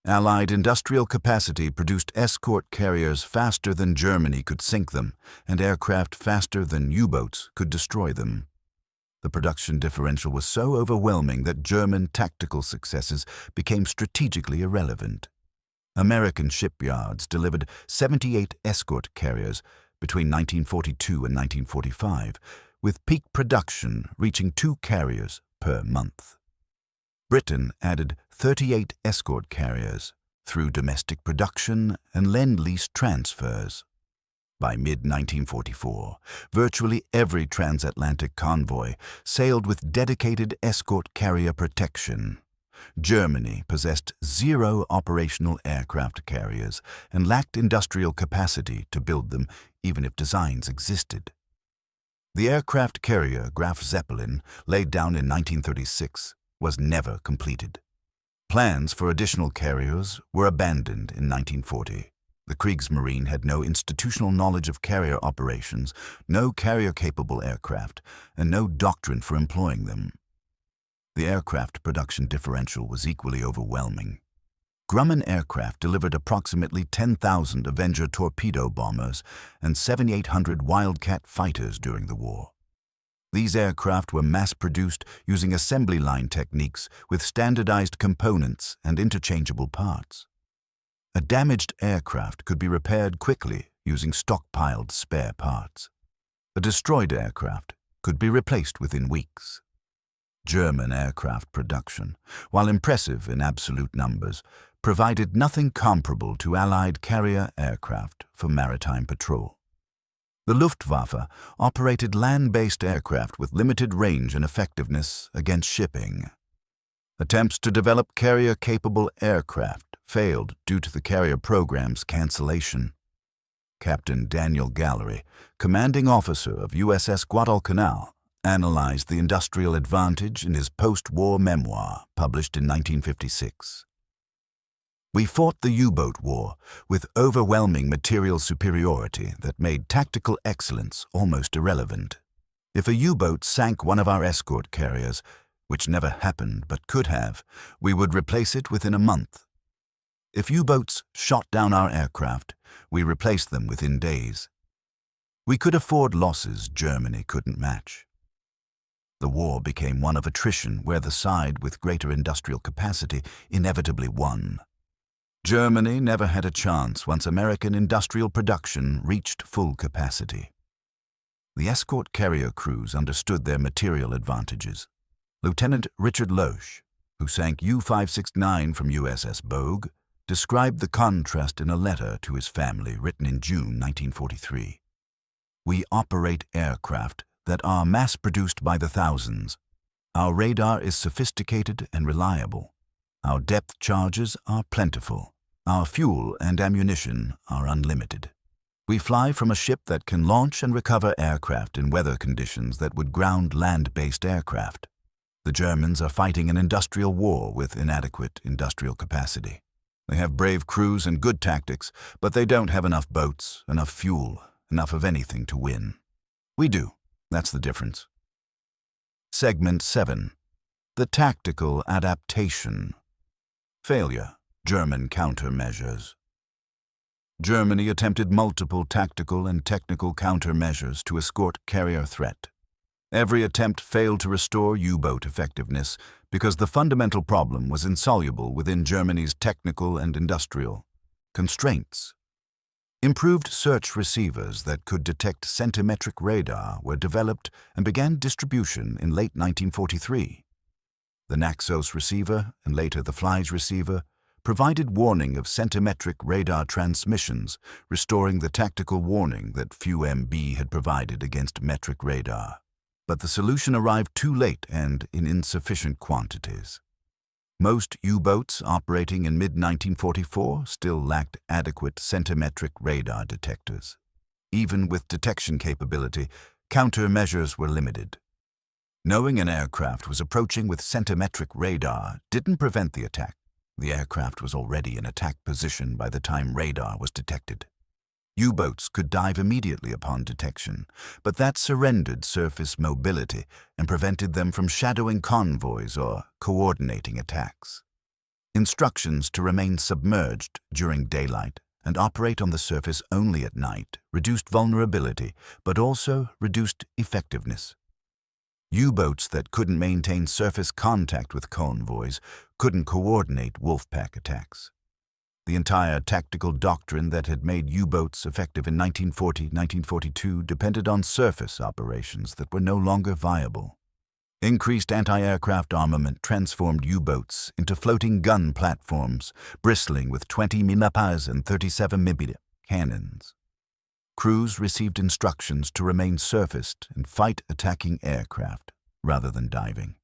Allied industrial capacity produced escort carriers faster than Germany could sink them, and aircraft faster than U-boats could destroy them. The production differential was so overwhelming that German tactical successes became strategically irrelevant. American shipyards delivered 78 escort carriers between 1942 and 1945, with peak production reaching 2 carriers per month. Britain added 38 escort carriers through domestic production and lend-lease transfers. By mid-1944, virtually every transatlantic convoy sailed with dedicated escort carrier protection. Germany possessed 0 operational aircraft carriers and lacked industrial capacity to build them even if designs existed. The aircraft carrier Graf Zeppelin, laid down in 1936, was never completed. Plans for additional carriers were abandoned in 1940. The Kriegsmarine had no institutional knowledge of carrier operations, no carrier-capable aircraft, and no doctrine for employing them. The aircraft production differential was equally overwhelming. Grumman Aircraft delivered approximately 10,000 Avenger torpedo bombers and 7,800 Wildcat fighters during the war. These aircraft were mass-produced using assembly line techniques with standardized components and interchangeable parts. A damaged aircraft could be repaired quickly using stockpiled spare parts. A destroyed aircraft could be replaced within weeks. German aircraft production, while impressive in absolute numbers, provided nothing comparable to Allied carrier aircraft for maritime patrol. The Luftwaffe operated land-based aircraft with limited range and effectiveness against shipping. Attempts to develop carrier-capable aircraft failed due to the carrier program's cancellation. Captain Daniel Gallery, commanding officer of USS Guadalcanal, analyzed the industrial advantage in his post-war memoir published in 1956. We fought the U-boat war with overwhelming material superiority that made tactical excellence almost irrelevant. If a U-boat sank one of our escort carriers, which never happened but could have, we would replace it within a month. If U-boats shot down our aircraft, we replaced them within days. We could afford losses Germany couldn't match. The war became one of attrition where the side with greater industrial capacity inevitably won. Germany never had a chance once American industrial production reached full capacity. The escort carrier crews understood their material advantages. Lieutenant Richard Loesch, who sank U-569 from USS Bogue, described the contrast in a letter to his family written in June 1943. "We operate aircraft that are mass-produced by the thousands. Our radar is sophisticated and reliable. Our depth charges are plentiful. Our fuel and ammunition are unlimited. We fly from a ship that can launch and recover aircraft in weather conditions that would ground land-based aircraft. The Germans are fighting an industrial war with inadequate industrial capacity. They have brave crews and good tactics, but they don't have enough boats, enough fuel, enough of anything to win. We do. That's the difference." Segment 7. The Tactical Adaptation. Failure. German countermeasures. Germany attempted multiple tactical and technical countermeasures to escort carrier threat. Every attempt failed to restore U-boat effectiveness because the fundamental problem was insoluble within Germany's technical and industrial constraints. Improved search receivers that could detect centimetric radar were developed and began distribution in late 1943. The Naxos receiver, and later the Fleisch receiver, provided warning of centimetric radar transmissions, restoring the tactical warning that few MB had provided against metric radar. But the solution arrived too late and in insufficient quantities. Most U-boats operating in mid-1944 still lacked adequate centimetric radar detectors. Even with detection capability, countermeasures were limited. Knowing an aircraft was approaching with centimetric radar didn't prevent the attack. The aircraft was already in attack position by the time radar was detected. U-boats could dive immediately upon detection, but that surrendered surface mobility and prevented them from shadowing convoys or coordinating attacks. Instructions to remain submerged during daylight and operate on the surface only at night reduced vulnerability, but also reduced effectiveness. U-boats that couldn't maintain surface contact with convoys couldn't coordinate wolfpack attacks. The entire tactical doctrine that had made U-boats effective in 1940-1942 depended on surface operations that were no longer viable. Increased anti-aircraft armament transformed U-boats into floating gun platforms bristling with 20 mm and 37 mm cannons. Crews received instructions to remain surfaced and fight attacking aircraft rather than diving.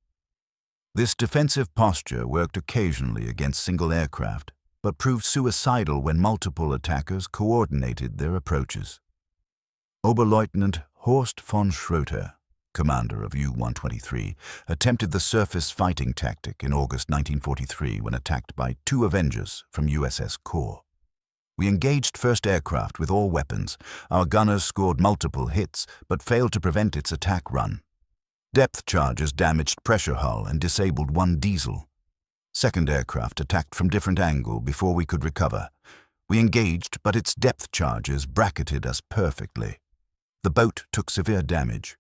This defensive posture worked occasionally against single aircraft, but proved suicidal when multiple attackers coordinated their approaches. Oberleutnant Horst von Schroeter, commander of U-123, attempted the surface fighting tactic in August 1943 when attacked by two Avengers from USS Corps. We engaged first aircraft with all weapons. Our gunners scored multiple hits, but failed to prevent its attack run. Depth charges damaged pressure hull and disabled one diesel. Second aircraft attacked from different angle before we could recover. We engaged, but its depth charges bracketed us perfectly. The boat took severe damage.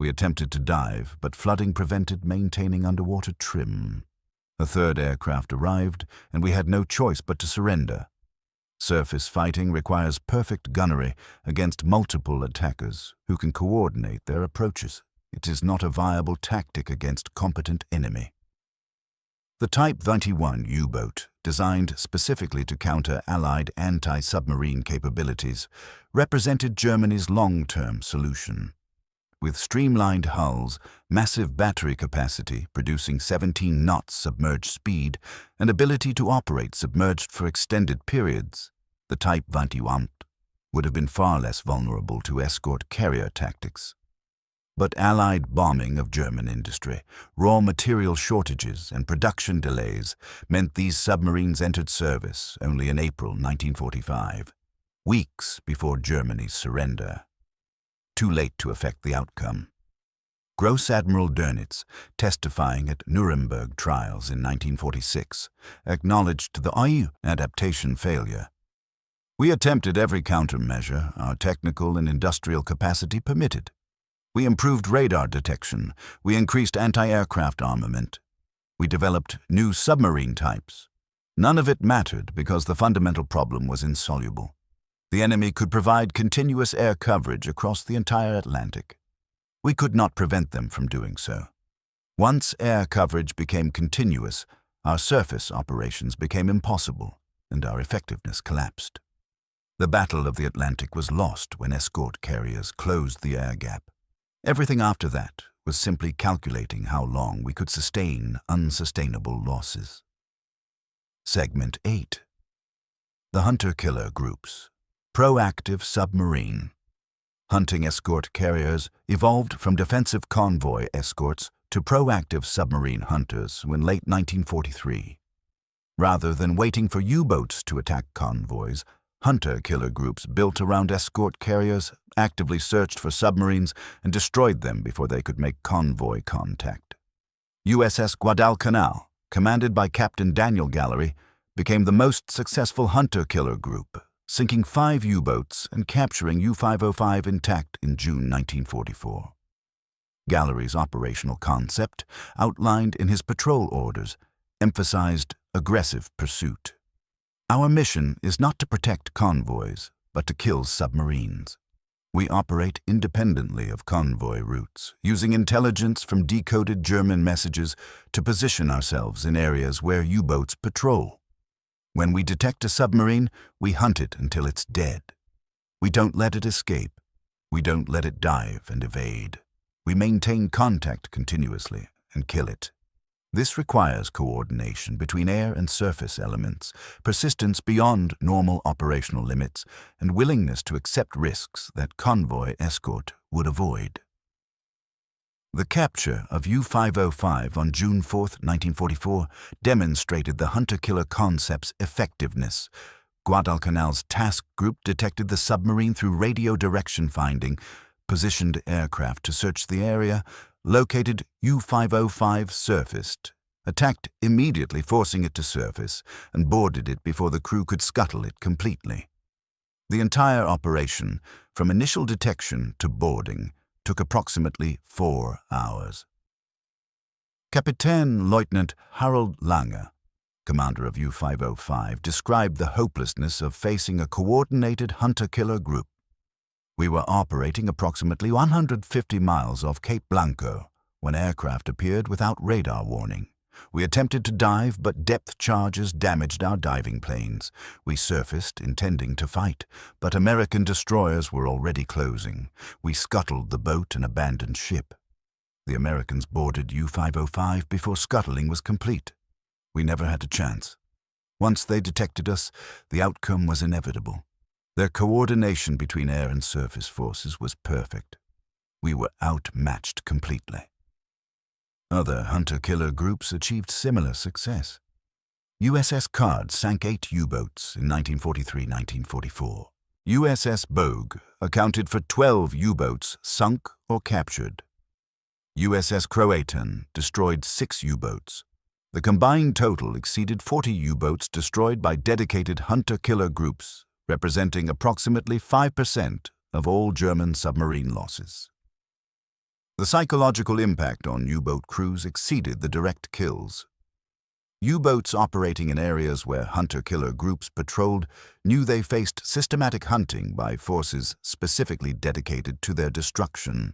We attempted to dive, but flooding prevented maintaining underwater trim. A third aircraft arrived, and we had no choice but to surrender. Surface fighting requires perfect gunnery against multiple attackers who can coordinate their approaches. It is not a viable tactic against competent enemy. The Type 21 U-boat, designed specifically to counter Allied anti-submarine capabilities, represented Germany's long-term solution. With streamlined hulls, massive battery capacity producing 17 knots submerged speed, and ability to operate submerged for extended periods, the Type 21 would have been far less vulnerable to escort carrier tactics. But Allied bombing of German industry, raw material shortages, and production delays meant these submarines entered service only in April 1945, weeks before Germany's surrender. Too late to affect the outcome. Gross Admiral Dönitz, testifying at Nuremberg trials in 1946, acknowledged the EU adaptation failure. We attempted every countermeasure our technical and industrial capacity permitted. We improved radar detection. We increased anti-aircraft armament. We developed new submarine types. None of it mattered because the fundamental problem was insoluble. The enemy could provide continuous air coverage across the entire Atlantic. We could not prevent them from doing so. Once air coverage became continuous, our surface operations became impossible, and our effectiveness collapsed. The Battle of the Atlantic was lost when escort carriers closed the air gap. Everything after that was simply calculating how long we could sustain unsustainable losses. Segment 8. The Hunter-Killer Groups. Proactive submarine. Hunting escort carriers evolved from defensive convoy escorts to proactive submarine hunters in late 1943. Rather than waiting for U-boats to attack convoys, hunter-killer groups built around escort carriers actively searched for submarines and destroyed them before they could make convoy contact. USS Guadalcanal, commanded by Captain Daniel Gallery, became the most successful hunter-killer group, sinking 5 U-boats and capturing U-505 intact in June 1944. Gallery's operational concept, outlined in his patrol orders, emphasized aggressive pursuit. Our mission is not to protect convoys, but to kill submarines. We operate independently of convoy routes, using intelligence from decoded German messages to position ourselves in areas where U-boats patrol. When we detect a submarine, we hunt it until it's dead. We don't let it escape. We don't let it dive and evade. We maintain contact continuously and kill it. This requires coordination between air and surface elements, persistence beyond normal operational limits, and willingness to accept risks that convoy escort would avoid. The capture of U-505 on June 4, 1944, demonstrated the hunter-killer concept's effectiveness. Guadalcanal's task group detected the submarine through radio direction finding, positioned aircraft to search the area, located U-505 surfaced, attacked immediately forcing it to surface, and boarded it before the crew could scuttle it completely. The entire operation, from initial detection to boarding, took approximately 4 hours. Kapitän Lieutenant Harold Lange, commander of U-505, described the hopelessness of facing a coordinated hunter-killer group. We were operating approximately 150 miles off Cape Blanco when aircraft appeared without radar warning. We attempted to dive, but depth charges damaged our diving planes. We surfaced, intending to fight, but American destroyers were already closing. We scuttled the boat and abandoned ship. The Americans boarded U-505 before scuttling was complete. We never had a chance. Once they detected us, the outcome was inevitable. Their coordination between air and surface forces was perfect. We were outmatched completely. Other hunter-killer groups achieved similar success. USS Card sank 8 U-boats in 1943-1944. USS Bogue accounted for 12 U-boats sunk or captured. USS Croatan destroyed 6 U-boats. The combined total exceeded 40 U-boats destroyed by dedicated hunter-killer groups, representing approximately 5% of all German submarine losses. The psychological impact on U-boat crews exceeded the direct kills. U-boats operating in areas where hunter-killer groups patrolled knew they faced systematic hunting by forces specifically dedicated to their destruction.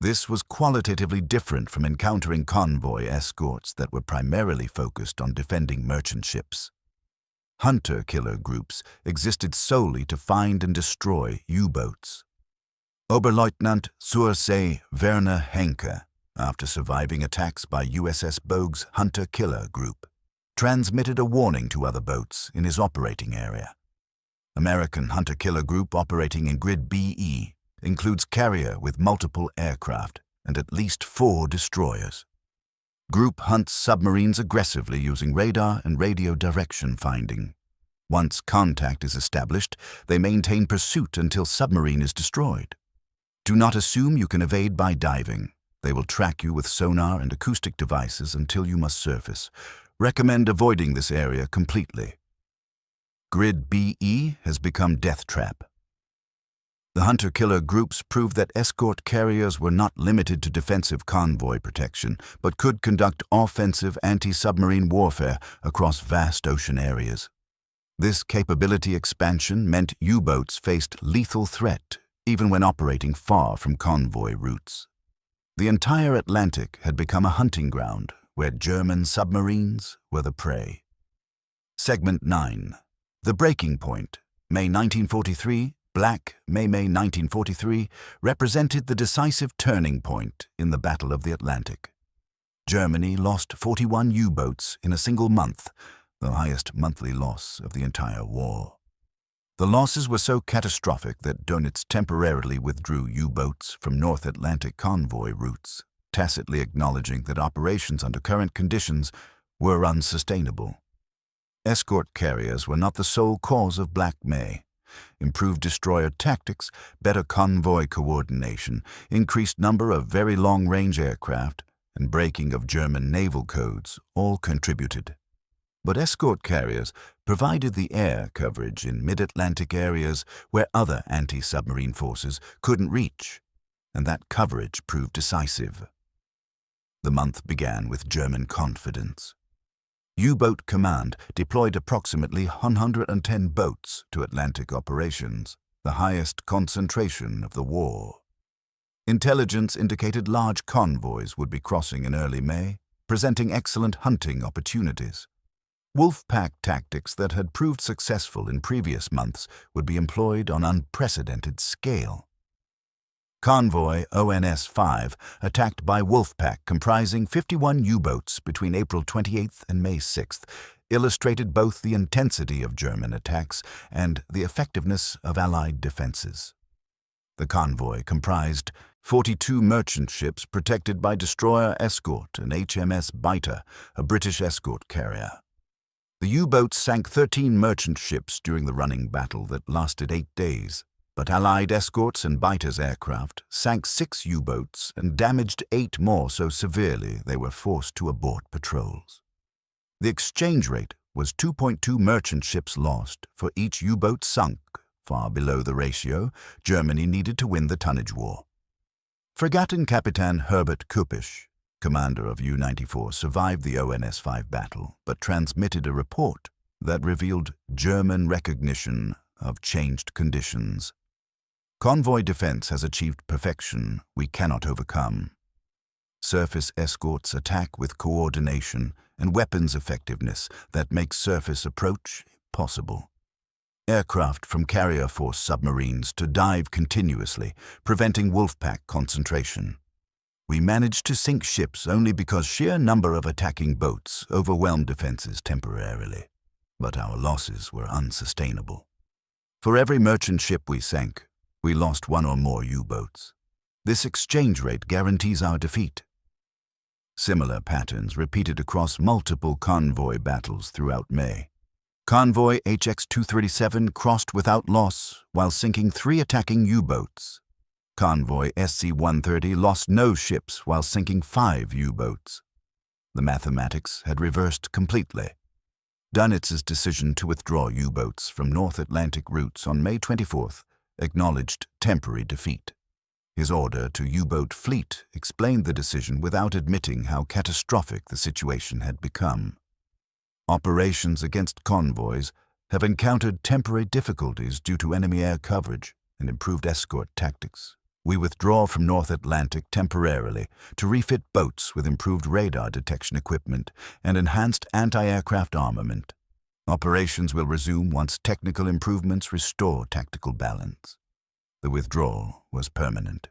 This was qualitatively different from encountering convoy escorts that were primarily focused on defending merchant ships. Hunter-killer groups existed solely to find and destroy U-boats. Oberleutnant zur See Werner Henke, after surviving attacks by USS Bogue's hunter-killer group, transmitted a warning to other boats in his operating area. American hunter-killer group operating in Grid BE includes carrier with multiple aircraft and at least 4 destroyers. Group hunts submarines aggressively using radar and radio direction finding. Once contact is established, they maintain pursuit until submarine is destroyed. Do not assume you can evade by diving. They will track you with sonar and acoustic devices until you must surface. Recommend avoiding this area completely. Grid BE has become death trap. The hunter-killer groups proved that escort carriers were not limited to defensive convoy protection, but could conduct offensive anti-submarine warfare across vast ocean areas. This capability expansion meant U-boats faced lethal threat even when operating far from convoy routes. The entire Atlantic had become a hunting ground where German submarines were the prey. Segment 9. The Breaking Point, May 1943, Black, May 1943, represented the decisive turning point in the Battle of the Atlantic. Germany lost 41 U-boats in a single month, the highest monthly loss of the entire war. The losses were so catastrophic that Dönitz temporarily withdrew U-boats from North Atlantic convoy routes, tacitly acknowledging that operations under current conditions were unsustainable. Escort carriers were not the sole cause of Black May. Improved destroyer tactics, better convoy coordination, increased number of very long-range aircraft, and breaking of German naval codes all contributed. But escort carriers provided the air coverage in mid-Atlantic areas where other anti-submarine forces couldn't reach, and that coverage proved decisive. The month began with German confidence. U-Boat Command deployed approximately 110 boats to Atlantic operations, the highest concentration of the war. Intelligence indicated large convoys would be crossing in early May, presenting excellent hunting opportunities. Wolf-pack tactics that had proved successful in previous months would be employed on unprecedented scale. Convoy ONS-5 attacked by Wolfpack comprising 51 U-boats between April 28th and May 6th illustrated both the intensity of German attacks and the effectiveness of Allied defenses. The convoy comprised 42 merchant ships protected by destroyer Escort and HMS Biter, a British escort carrier. The U-boats sank 13 merchant ships during the running battle that lasted 8 days. But Allied escorts and Biter's aircraft sank 6 U-boats and damaged 8 more so severely they were forced to abort patrols. The exchange rate was 2.2 merchant ships lost for each U-boat sunk, far below the ratio Germany needed to win the tonnage war. Fregattenkapitän Herbert Kuppisch, commander of U-94, survived the ONS-5 battle, but transmitted a report that revealed German recognition of changed conditions. Convoy defense has achieved perfection we cannot overcome. Surface escorts attack with coordination and weapons effectiveness that makes surface approach possible. Aircraft from carrier force submarines to dive continuously, preventing Wolfpack concentration. We managed to sink ships only because sheer number of attacking boats overwhelmed defenses temporarily, but our losses were unsustainable. For every merchant ship we sank, we lost 1 or more U-boats. This exchange rate guarantees our defeat. Similar patterns repeated across multiple convoy battles throughout May. Convoy HX-237 crossed without loss while sinking 3 attacking U-boats. Convoy SC-130 lost no ships while sinking 5 U-boats. The mathematics had reversed completely. Dönitz's decision to withdraw U-boats from North Atlantic routes on May 24th acknowledged temporary defeat. His order to U-boat fleet explained the decision without admitting how catastrophic the situation had become. Operations against convoys have encountered temporary difficulties due to enemy air coverage and improved escort tactics. We withdraw from North Atlantic temporarily to refit boats with improved radar detection equipment and enhanced anti-aircraft armament. Operations will resume once technical improvements restore tactical balance. The withdrawal was permanent.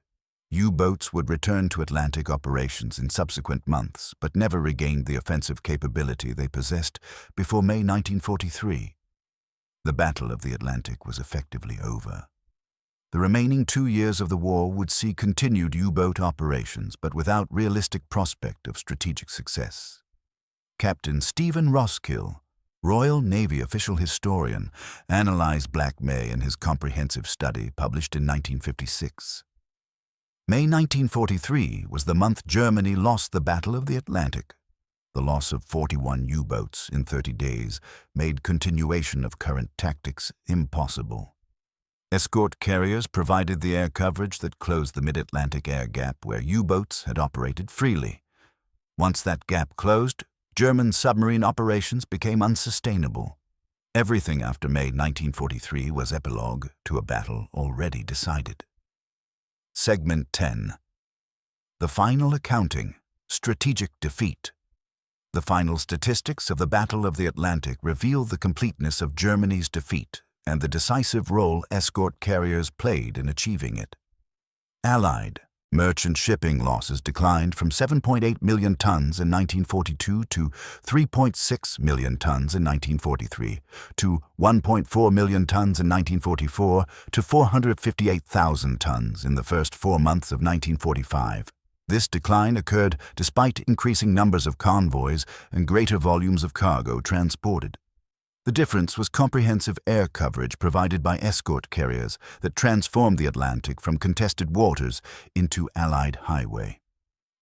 U-boats would return to Atlantic operations in subsequent months, but never regained the offensive capability they possessed before May 1943. The Battle of the Atlantic was effectively over. The remaining 2 years of the war would see continued U-boat operations, but without realistic prospect of strategic success. Captain Stephen Roskill, Royal Navy official historian, analyzed Black May in his comprehensive study published in 1956. May 1943 was the month Germany lost the Battle of the Atlantic. The loss of 41 U-boats in 30 days made continuation of current tactics impossible. Escort carriers provided the air coverage that closed the mid-Atlantic air gap where U-boats had operated freely. Once that gap closed, German submarine operations became unsustainable. Everything after May 1943 was epilogue to a battle already decided. Segment 10. The final accounting, strategic defeat. The final statistics of the Battle of the Atlantic reveal the completeness of Germany's defeat and the decisive role escort carriers played in achieving it. Allied merchant shipping losses declined from 7.8 million tons in 1942 to 3.6 million tons in 1943, to 1.4 million tons in 1944, to 458,000 tons in the first 4 months of 1945. This decline occurred despite increasing numbers of convoys and greater volumes of cargo transported. The difference was comprehensive air coverage provided by escort carriers that transformed the Atlantic from contested waters into Allied highway.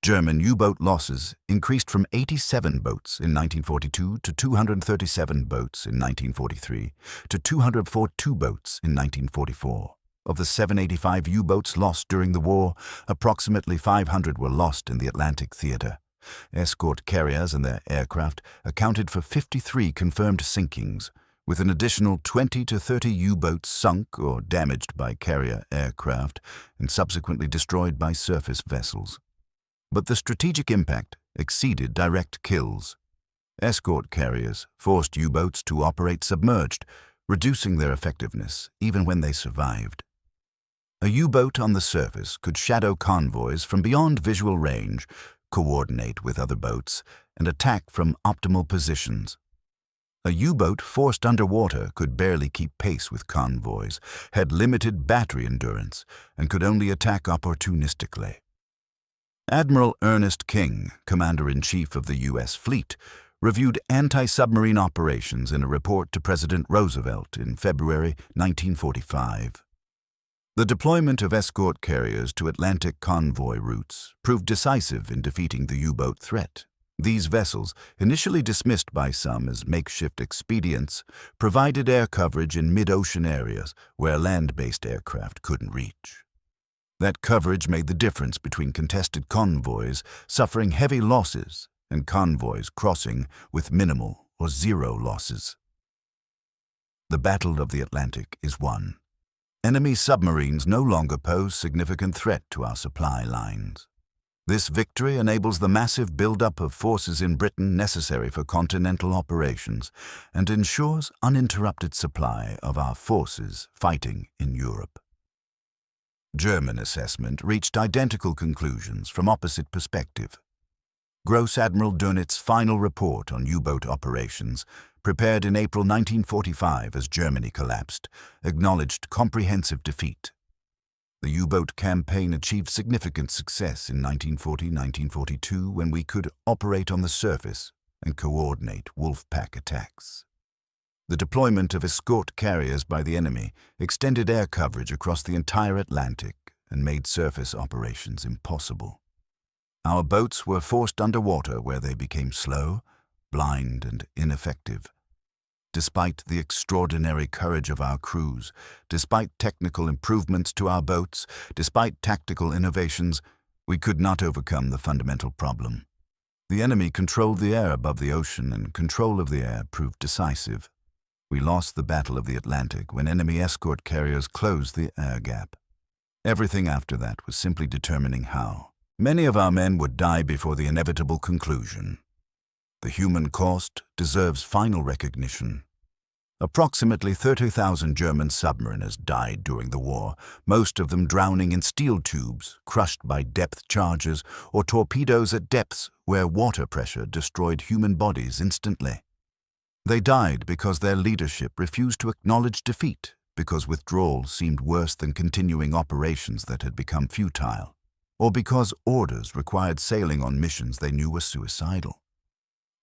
German U-boat losses increased from 87 boats in 1942 to 237 boats in 1943 to 242 boats in 1944. Of the 785 U-boats lost during the war, approximately 500 were lost in the Atlantic theater. Escort carriers and their aircraft accounted for 53 confirmed sinkings, with an additional 20 to 30 U-boats sunk or damaged by carrier aircraft and subsequently destroyed by surface vessels. But the strategic impact exceeded direct kills. Escort carriers forced U-boats to operate submerged, reducing their effectiveness even when they survived. A U-boat on the surface could shadow convoys from beyond visual range, coordinate with other boats, and attack from optimal positions. A U-boat forced underwater could barely keep pace with convoys, had limited battery endurance, and could only attack opportunistically. Admiral Ernest King, Commander-in-Chief of the U.S. Fleet, reviewed anti-submarine operations in a report to President Roosevelt in February 1945. The deployment of escort carriers to Atlantic convoy routes proved decisive in defeating the U-boat threat. These vessels, initially dismissed by some as makeshift expedients, provided air coverage in mid-ocean areas where land-based aircraft couldn't reach. That coverage made the difference between contested convoys suffering heavy losses and convoys crossing with minimal or zero losses. The Battle of the Atlantic is won. Enemy submarines no longer pose significant threat to our supply lines. This victory enables the massive buildup of forces in Britain necessary for continental operations and ensures uninterrupted supply of our forces fighting in Europe. German assessment reached identical conclusions from opposite perspective. Gross Admiral Dönitz's final report on U-boat operations, prepared in April 1945 as Germany collapsed, acknowledged comprehensive defeat. The U-boat campaign achieved significant success in 1940-1942 when we could operate on the surface and coordinate wolf-pack attacks. The deployment of escort carriers by the enemy extended air coverage across the entire Atlantic and made surface operations impossible. Our boats were forced underwater where they became slow, blind, and ineffective. Despite the extraordinary courage of our crews, despite technical improvements to our boats, despite tactical innovations, we could not overcome the fundamental problem. The enemy controlled the air above the ocean, and control of the air proved decisive. We lost the Battle of the Atlantic when enemy escort carriers closed the air gap. Everything after that was simply determining how. Many of our men would die before the inevitable conclusion. The human cost deserves final recognition. Approximately 30,000 German submariners died during the war, most of them drowning in steel tubes, crushed by depth charges, or torpedoes at depths where water pressure destroyed human bodies instantly. They died because their leadership refused to acknowledge defeat, because withdrawal seemed worse than continuing operations that had become futile, or because orders required sailing on missions they knew were suicidal.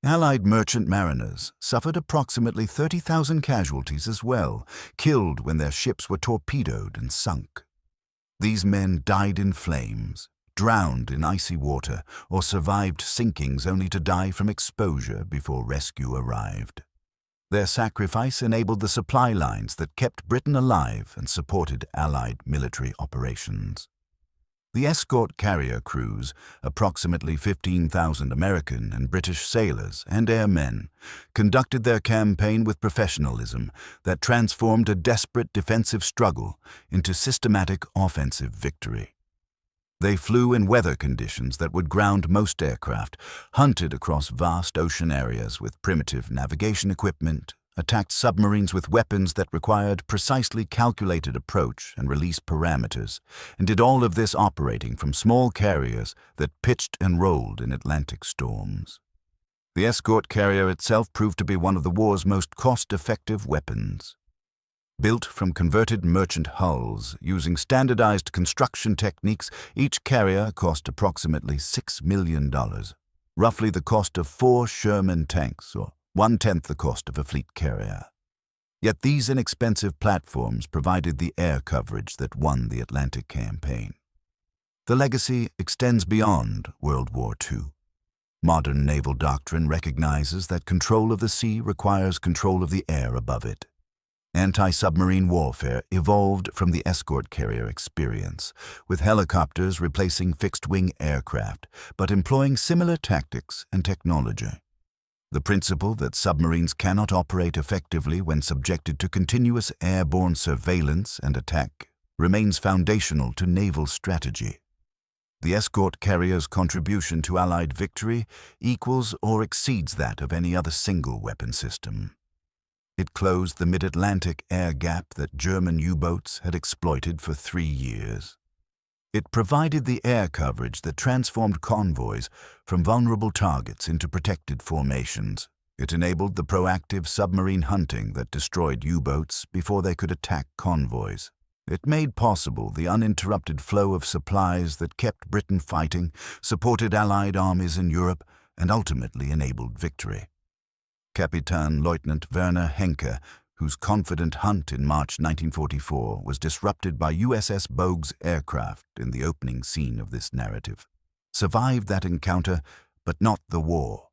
Allied merchant mariners suffered approximately 30,000 casualties as well, killed when their ships were torpedoed and sunk. These men died in flames, drowned in icy water or survived sinkings only to die from exposure before rescue arrived. Their sacrifice enabled the supply lines that kept Britain alive and supported Allied military operations. The escort carrier crews, approximately 15,000 American and British sailors and airmen, conducted their campaign with professionalism that transformed a desperate defensive struggle into systematic offensive victory. They flew in weather conditions that would ground most aircraft, hunted across vast ocean areas with primitive navigation equipment, attacked submarines with weapons that required precisely calculated approach and release parameters, and did all of this operating from small carriers that pitched and rolled in Atlantic storms. The escort carrier itself proved to be one of the war's most cost-effective weapons. Built from converted merchant hulls, using standardized construction techniques, each carrier cost approximately $6 million, roughly the cost of 4 Sherman tanks, or 1/10 the cost of a fleet carrier. Yet these inexpensive platforms provided the air coverage that won the Atlantic campaign. The legacy extends beyond World War II. Modern naval doctrine recognizes that control of the sea requires control of the air above it. Anti-submarine warfare evolved from the escort carrier experience, with helicopters replacing fixed-wing aircraft, but employing similar tactics and technology. The principle that submarines cannot operate effectively when subjected to continuous airborne surveillance and attack remains foundational to naval strategy. The escort carrier's contribution to Allied victory equals or exceeds that of any other single weapon system. It closed the mid-Atlantic air gap that German U-boats had exploited for 3 years. It provided the air coverage that transformed convoys from vulnerable targets into protected formations. It enabled the proactive submarine hunting that destroyed U-boats before they could attack convoys. It made possible the uninterrupted flow of supplies that kept Britain fighting, supported Allied armies in Europe, and ultimately enabled victory. Captain Lieutenant Werner Henke, whose confident hunt in March 1944 was disrupted by USS Bogue's aircraft in the opening scene of this narrative, survived that encounter, but not the war.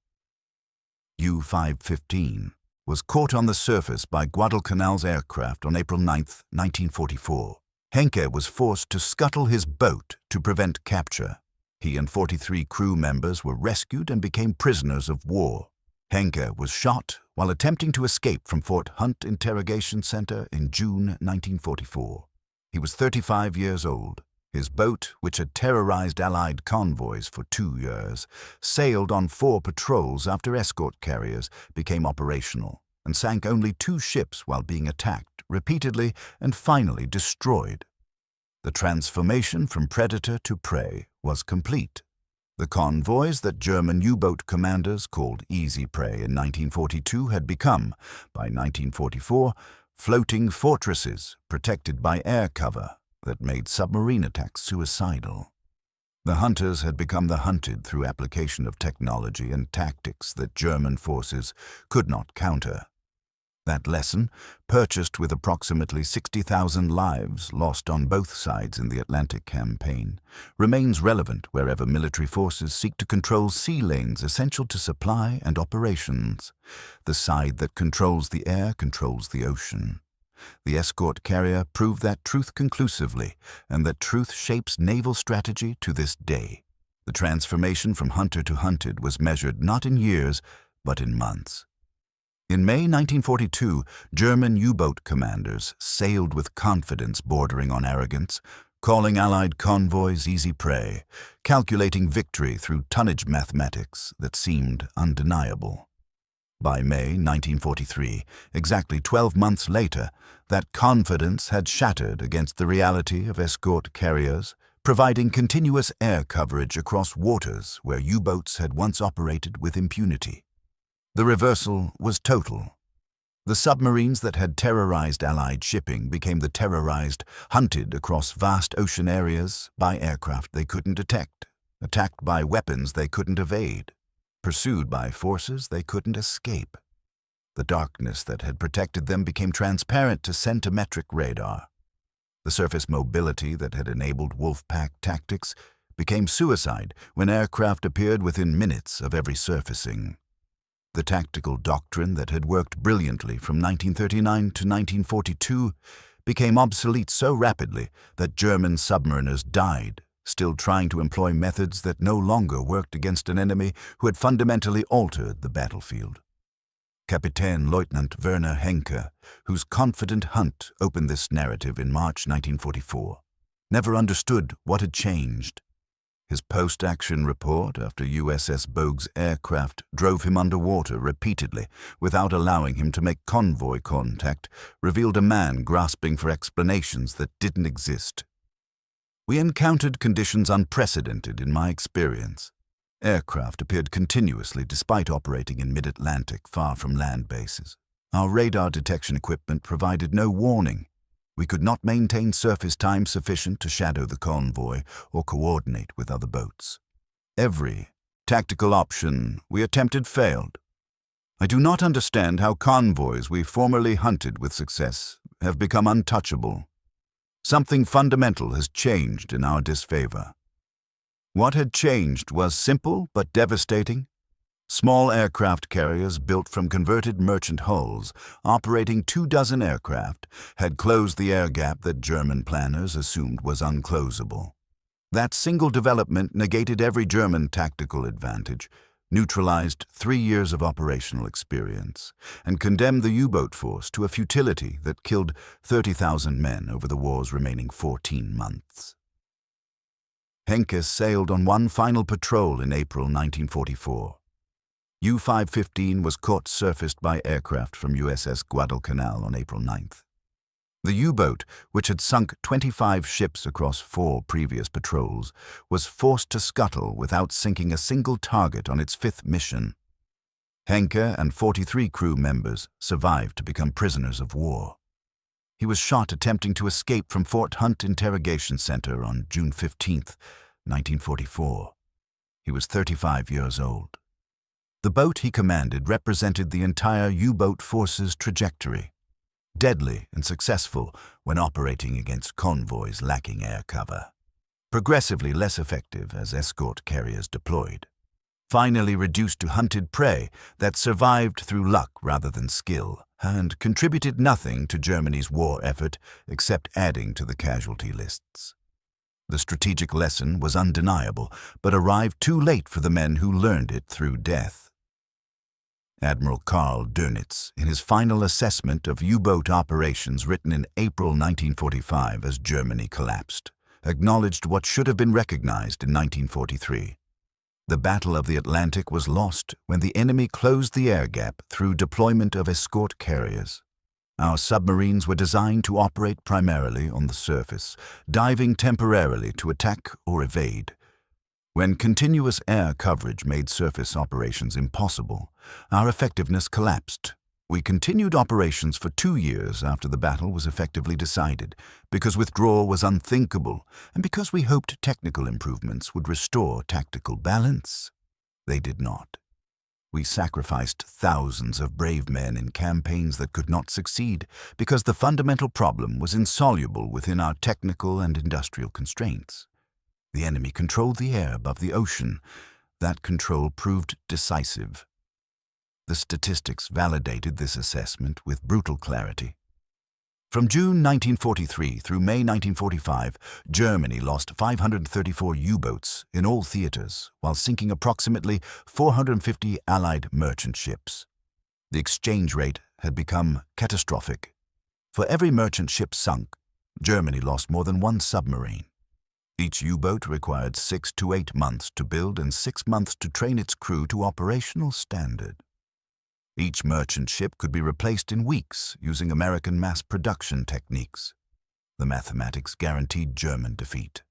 U-515 was caught on the surface by Guadalcanal's aircraft on April 9, 1944. Henke was forced to scuttle his boat to prevent capture. He and 43 crew members were rescued and became prisoners of war. Henke was shot while attempting to escape from Fort Hunt Interrogation Center in June 1944. He was 35 years old. His boat, which had terrorized Allied convoys for 2 years, sailed on 4 patrols after escort carriers became operational and sank only 2 ships while being attacked repeatedly and finally destroyed. The transformation from predator to prey was complete. The convoys that German U-boat commanders called easy prey in 1942 had become, by 1944, floating fortresses protected by air cover that made submarine attacks suicidal. The hunters had become the hunted through application of technology and tactics that German forces could not counter. That lesson, purchased with approximately 60,000 lives lost on both sides in the Atlantic campaign, remains relevant wherever military forces seek to control sea lanes essential to supply and operations. The side that controls the air controls the ocean. The escort carrier proved that truth conclusively, and that truth shapes naval strategy to this day. The transformation from hunter to hunted was measured not in years, but in months. In May 1942, German U-boat commanders sailed with confidence bordering on arrogance, calling Allied convoys easy prey, calculating victory through tonnage mathematics that seemed undeniable. By May 1943, exactly 12 months later, that confidence had shattered against the reality of escort carriers, providing continuous air coverage across waters where U-boats had once operated with impunity. The reversal was total. The submarines that had terrorized Allied shipping became the terrorized, hunted across vast ocean areas by aircraft they couldn't detect, attacked by weapons they couldn't evade, pursued by forces they couldn't escape. The darkness that had protected them became transparent to centimetric radar. The surface mobility that had enabled wolf pack tactics became suicide when aircraft appeared within minutes of every surfacing. The tactical doctrine that had worked brilliantly from 1939 to 1942 became obsolete so rapidly that German submariners died, still trying to employ methods that no longer worked against an enemy who had fundamentally altered the battlefield. Kapitän Leutnant Werner Henke, whose confident hunt opened this narrative in March 1944, never understood what had changed. His post-action report after USS Bogue's aircraft drove him underwater repeatedly without allowing him to make convoy contact revealed a man grasping for explanations that didn't exist. We encountered conditions unprecedented in my experience. Aircraft appeared continuously despite operating in mid-Atlantic far from land bases. Our radar detection equipment provided no warning. We could not maintain surface time sufficient to shadow the convoy or coordinate with other boats. Every tactical option we attempted failed. I do not understand how convoys we formerly hunted with success have become untouchable. Something fundamental has changed in our disfavor. What had changed was simple but devastating. Small aircraft carriers built from converted merchant hulls, operating 24 aircraft, had closed the air gap that German planners assumed was unclosable. That single development negated every German tactical advantage, neutralized 3 years of operational experience, and condemned the U-boat force to a futility that killed 30,000 men over the war's remaining 14 months. Henke sailed on one final patrol in April 1944. U-515 was caught surfaced by aircraft from USS Guadalcanal on April 9th. The U-boat, which had sunk 25 ships across 4 previous patrols, was forced to scuttle without sinking a single target on its 5th mission. Henke and 43 crew members survived to become prisoners of war. He was shot attempting to escape from Fort Hunt Interrogation Center on June 15, 1944. He was 35 years old. The boat he commanded represented the entire U-boat force's trajectory, deadly and successful when operating against convoys lacking air cover, progressively less effective as escort carriers deployed, finally reduced to hunted prey that survived through luck rather than skill, and contributed nothing to Germany's war effort except adding to the casualty lists. The strategic lesson was undeniable, but arrived too late for the men who learned it through death. Admiral Karl Dönitz, in his final assessment of U-boat operations written in April 1945 as Germany collapsed, acknowledged what should have been recognized in 1943. The Battle of the Atlantic was lost when the enemy closed the air gap through deployment of escort carriers. Our submarines were designed to operate primarily on the surface, diving temporarily to attack or evade. When continuous air coverage made surface operations impossible, our effectiveness collapsed. We continued operations for 2 years after the battle was effectively decided, because withdrawal was unthinkable and because we hoped technical improvements would restore tactical balance. They did not. We sacrificed thousands of brave men in campaigns that could not succeed because the fundamental problem was insoluble within our technical and industrial constraints. The enemy controlled the air above the ocean. That control proved decisive. The statistics validated this assessment with brutal clarity. From June 1943 through May 1945, Germany lost 534 U-boats in all theaters, while sinking approximately 450 Allied merchant ships. The exchange rate had become catastrophic. For every merchant ship sunk, Germany lost more than 1 submarine. Each U-boat required 6 to 8 months to build and 6 months to train its crew to operational standard. Each merchant ship could be replaced in weeks using American mass production techniques. The mathematics guaranteed German defeat.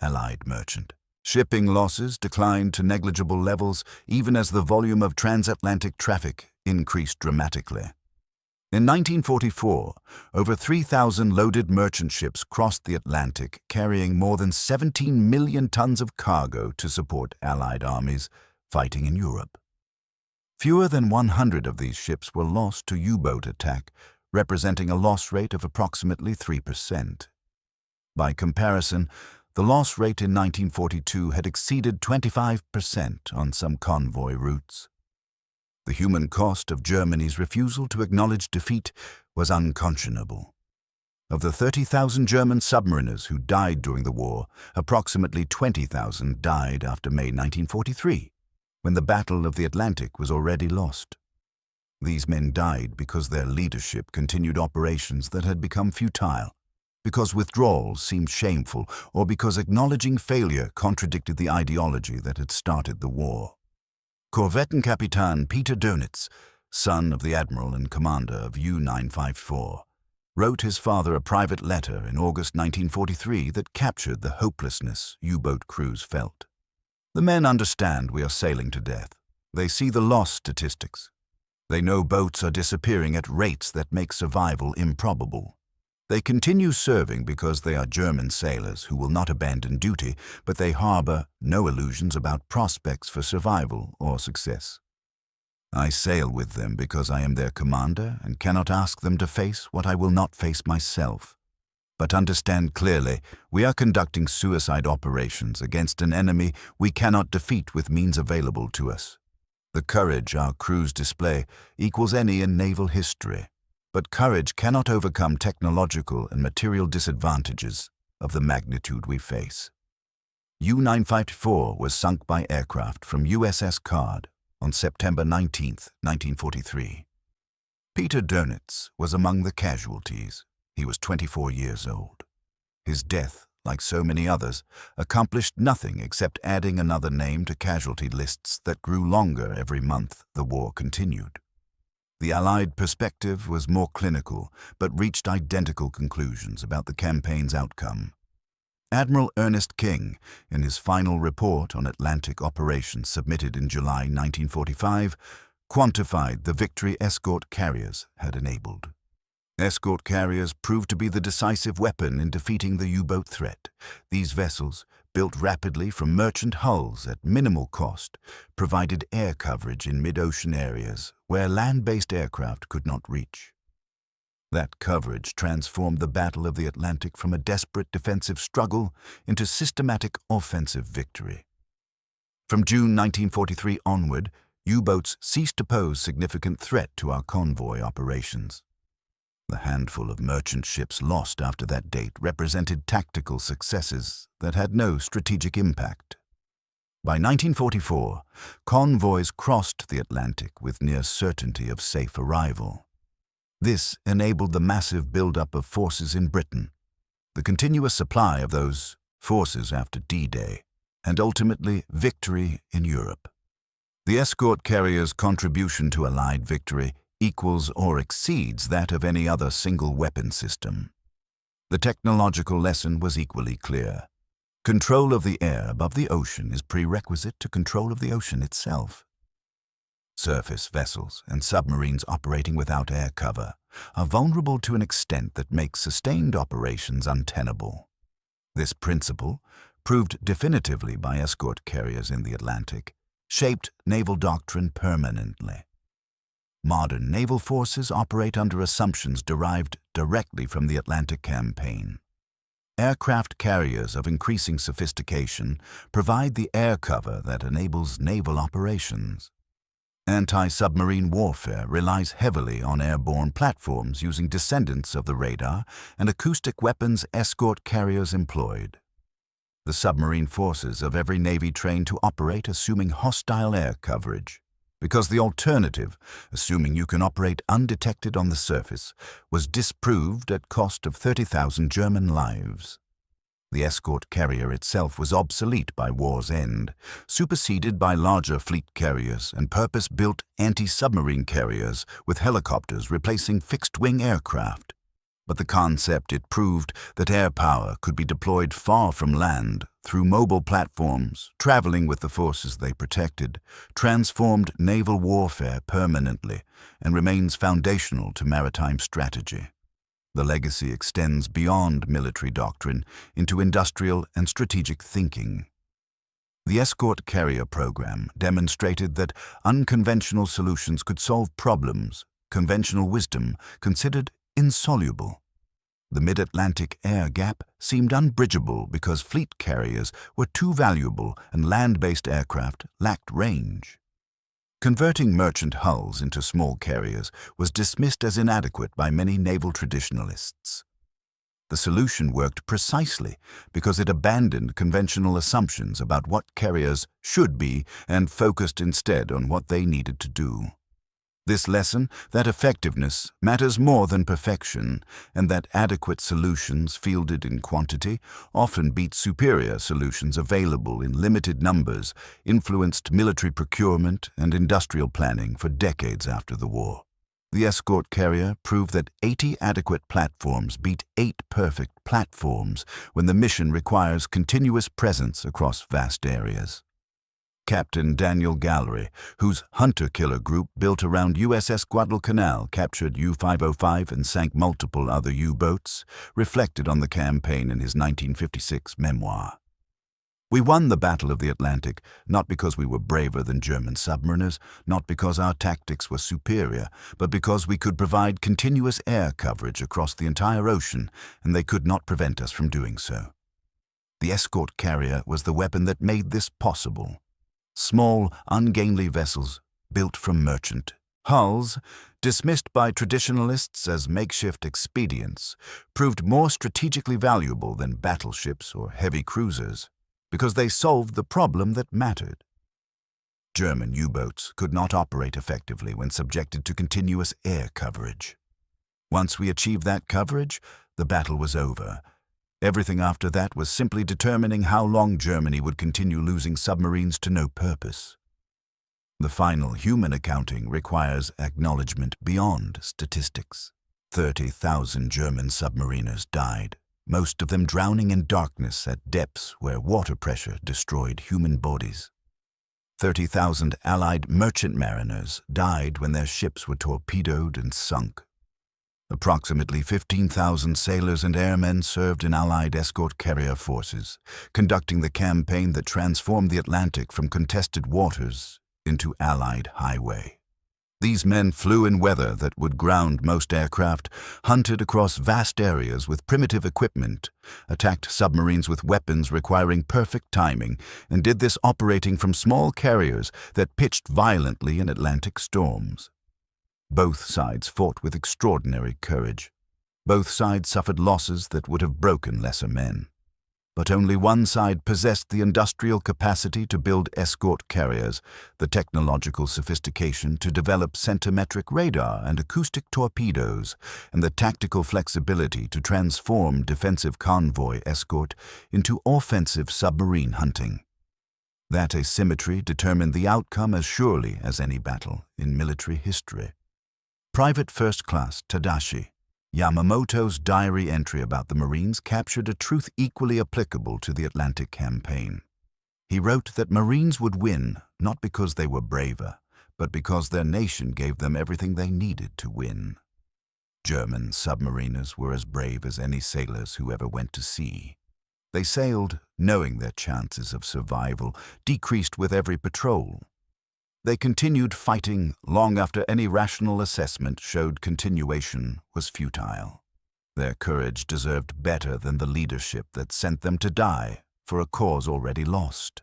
Allied merchant shipping losses declined to negligible levels even as the volume of transatlantic traffic increased dramatically. In 1944, over 3,000 loaded merchant ships crossed the Atlantic, carrying more than 17 million tons of cargo to support Allied armies fighting in Europe. Fewer than 100 of these ships were lost to U-boat attack, representing a loss rate of approximately 3%. By comparison, The loss rate in 1942 had exceeded 25% on some convoy routes. The human cost of Germany's refusal to acknowledge defeat was unconscionable. Of the 30,000 German submariners who died during the war, approximately 20,000 died after May 1943, when the Battle of the Atlantic was already lost. These men died because their leadership continued operations that had become futile, because withdrawals seemed shameful, or because acknowledging failure contradicted the ideology that had started the war. Korvettenkapitän Peter Dönitz, son of the admiral and commander of U-954, wrote his father a private letter in August 1943 that captured the hopelessness U-boat crews felt. The men understand we are sailing to death. They see the loss statistics. They know boats are disappearing at rates that make survival improbable. They continue serving because they are German sailors who will not abandon duty, but they harbor no illusions about prospects for survival or success. I sail with them because I am their commander and cannot ask them to face what I will not face myself. But understand clearly, we are conducting suicide operations against an enemy we cannot defeat with means available to us. The courage our crews display equals any in naval history, but courage cannot overcome technological and material disadvantages of the magnitude we face. U-954 was sunk by aircraft from USS Escort on September 19, 1943. Peter Dönitz was among the casualties. He was 24 years old. His death, like so many others, accomplished nothing except adding another name to casualty lists that grew longer every month the war continued. The Allied perspective was more clinical, but reached identical conclusions about the campaign's outcome. Admiral Ernest King, in his final report on Atlantic operations submitted in July 1945, quantified the victory escort carriers had enabled. Escort carriers proved to be the decisive weapon in defeating the U-boat threat. These vessels, built rapidly from merchant hulls at minimal cost, provided air coverage in mid-ocean areas where land-based aircraft could not reach. That coverage transformed the Battle of the Atlantic from a desperate defensive struggle into systematic offensive victory. From June 1943 onward, U-boats ceased to pose significant threat to our convoy operations. The handful of merchant ships lost after that date represented tactical successes that had no strategic impact. By 1944, convoys crossed the Atlantic with near certainty of safe arrival. This enabled the massive buildup of forces in Britain, the continuous supply of those forces after D-Day, and ultimately victory in Europe. The escort carrier's contribution to Allied victory equals or exceeds that of any other single weapon system. The technological lesson was equally clear. Control of the air above the ocean is prerequisite to control of the ocean itself. Surface vessels and submarines operating without air cover are vulnerable to an extent that makes sustained operations untenable. This principle, proved definitively by escort carriers in the Atlantic, shaped naval doctrine permanently. Modern naval forces operate under assumptions derived directly from the Atlantic campaign. Aircraft carriers of increasing sophistication provide the air cover that enables naval operations. Anti-submarine warfare relies heavily on airborne platforms using descendants of the radar and acoustic weapons escort carriers employed. The submarine forces of every Navy trained to operate assuming hostile air coverage, because the alternative, assuming you can operate undetected on the surface, was disproved at cost of 30,000 German lives. The escort carrier itself was obsolete by war's end, superseded by larger fleet carriers and purpose-built anti-submarine carriers with helicopters replacing fixed-wing aircraft. But the concept it proved that air power could be deployed far from land through mobile platforms, traveling with the forces they protected, transformed naval warfare permanently and remains foundational to maritime strategy. The legacy extends beyond military doctrine into industrial and strategic thinking. The escort carrier program demonstrated that unconventional solutions could solve problems conventional wisdom considered insoluble. The mid-Atlantic air gap seemed unbridgeable because fleet carriers were too valuable and land-based aircraft lacked range. Converting merchant hulls into small carriers was dismissed as inadequate by many naval traditionalists. The solution worked precisely because it abandoned conventional assumptions about what carriers should be and focused instead on what they needed to do. This lesson that effectiveness matters more than perfection, and that adequate solutions fielded in quantity often beat superior solutions available in limited numbers, influenced military procurement and industrial planning for decades after the war. The Escort carrier proved that 80 adequate platforms beat 8 perfect platforms when the mission requires continuous presence across vast areas. Captain Daniel Gallery, whose hunter-killer group built around USS Guadalcanal captured U-505 and sank multiple other U-boats, reflected on the campaign in his 1956 memoir. "We won the Battle of the Atlantic, not because we were braver than German submariners, not because our tactics were superior, but because we could provide continuous air coverage across the entire ocean, and they could not prevent us from doing so." The Escort carrier was the weapon that made this possible. Small, ungainly vessels built from merchant hulls, dismissed by traditionalists as makeshift expedients, proved more strategically valuable than battleships or heavy cruisers, because they solved the problem that mattered. German U-boats could not operate effectively when subjected to continuous air coverage. Once we achieved that coverage, the battle was over. Everything after that was simply determining how long Germany would continue losing submarines to no purpose. The final human accounting requires acknowledgement beyond statistics. 30,000 German submariners died, most of them drowning in darkness at depths where water pressure destroyed human bodies. 30,000 Allied merchant mariners died when their ships were torpedoed and sunk. Approximately 15,000 sailors and airmen served in Allied escort carrier forces, conducting the campaign that transformed the Atlantic from contested waters into Allied highway. These men flew in weather that would ground most aircraft, hunted across vast areas with primitive equipment, attacked submarines with weapons requiring perfect timing, and did this operating from small carriers that pitched violently in Atlantic storms. Both sides fought with extraordinary courage. Both sides suffered losses that would have broken lesser men. But only one side possessed the industrial capacity to build escort carriers, the technological sophistication to develop centimetric radar and acoustic torpedoes, and the tactical flexibility to transform defensive convoy escort into offensive submarine hunting. That asymmetry determined the outcome as surely as any battle in military history. Private First Class Tadashi Yamamoto's diary entry about the Marines captured a truth equally applicable to the Atlantic campaign. He wrote that Marines would win not because they were braver, but because their nation gave them everything they needed to win. German submariners were as brave as any sailors who ever went to sea. They sailed knowing their chances of survival decreased with every patrol. They continued fighting long after any rational assessment showed continuation was futile. Their courage deserved better than the leadership that sent them to die for a cause already lost.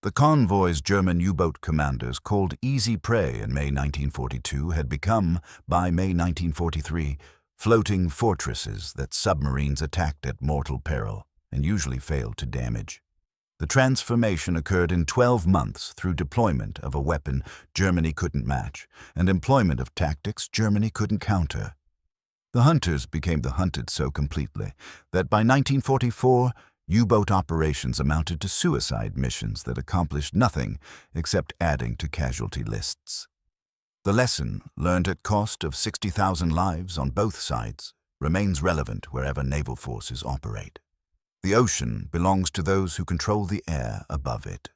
The Convoys German U-boat commanders called easy prey in May 1942 had become, by May 1943, floating fortresses that submarines attacked at mortal peril and usually failed to damage. The transformation occurred in 12 months through deployment of a weapon Germany couldn't match and employment of tactics Germany couldn't counter. The hunters became the hunted so completely that by 1944, U-boat operations amounted to suicide missions that accomplished nothing except adding to casualty lists. The lesson, learned at cost of 60,000 lives on both sides, remains relevant wherever naval forces operate. The ocean belongs to those who control the air above it.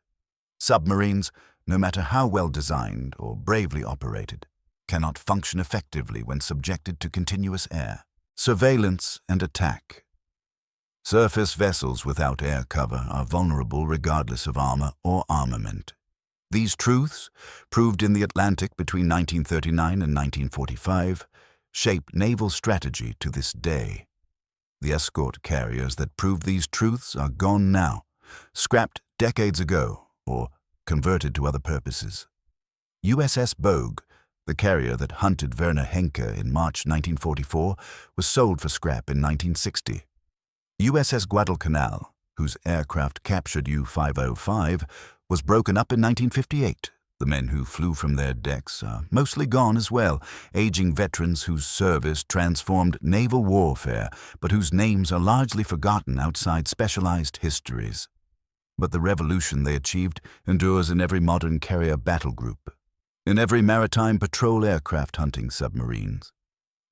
Submarines, no matter how well designed or bravely operated, cannot function effectively when subjected to continuous air, surveillance, and attack. Surface vessels without air cover are vulnerable regardless of armor or armament. These truths, proved in the Atlantic between 1939 and 1945, shape naval strategy to this day. The escort carriers that proved these truths are gone now, scrapped decades ago, or converted to other purposes. USS Bogue, the carrier that hunted Werner Henke in March 1944, was sold for scrap in 1960. USS Guadalcanal, whose aircraft captured U-505, was broken up in 1958. The men who flew from their decks are mostly gone as well, aging veterans whose service transformed naval warfare, but whose names are largely forgotten outside specialized histories. But the revolution they achieved endures in every modern carrier battle group, in every maritime patrol aircraft hunting submarines,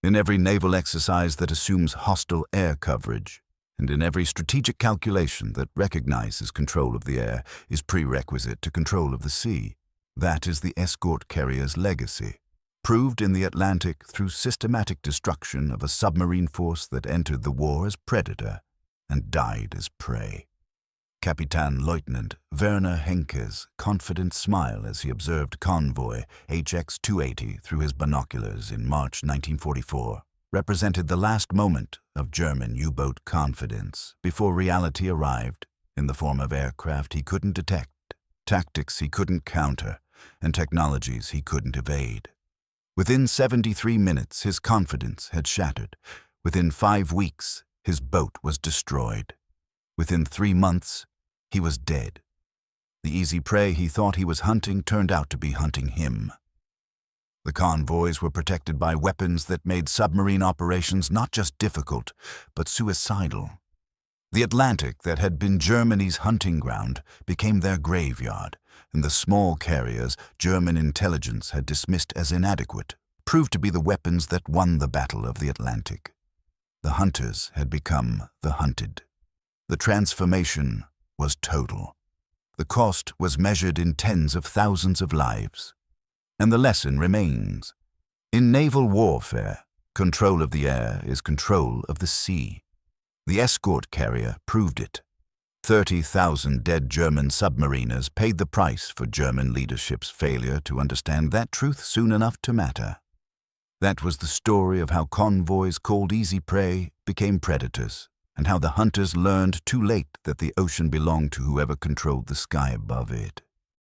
in every naval exercise that assumes hostile air coverage, and in every strategic calculation that recognizes control of the air is prerequisite to control of the sea. That is the escort carrier's legacy, proved in the Atlantic through systematic destruction of a submarine force that entered the war as predator and died as prey. Captain Lieutenant Werner Henke's confident smile as he observed Convoy HX-280 through his binoculars in March 1944 represented the last moment of German U-boat confidence before reality arrived in the form of aircraft he couldn't detect, tactics he couldn't counter, and technologies he couldn't evade. Within 73 minutes, his confidence had shattered. Within 5 weeks, his boat was destroyed. Within 3 months, he was dead. The easy prey he thought he was hunting turned out to be hunting him. The convoys were protected by weapons that made submarine operations not just difficult, but suicidal. The Atlantic, that had been Germany's hunting ground, became their graveyard, and the small carriers German intelligence had dismissed as inadequate proved to be the weapons that won the Battle of the Atlantic. The hunters had become the hunted. The transformation was total. The cost was measured in tens of thousands of lives. And the lesson remains. In naval warfare, control of the air is control of the sea. The escort carrier proved it. 30,000 dead German submariners paid the price for German leadership's failure to understand that truth soon enough to matter. That was the story of how convoys called easy prey became predators, and how the hunters learned too late that the ocean belonged to whoever controlled the sky above it.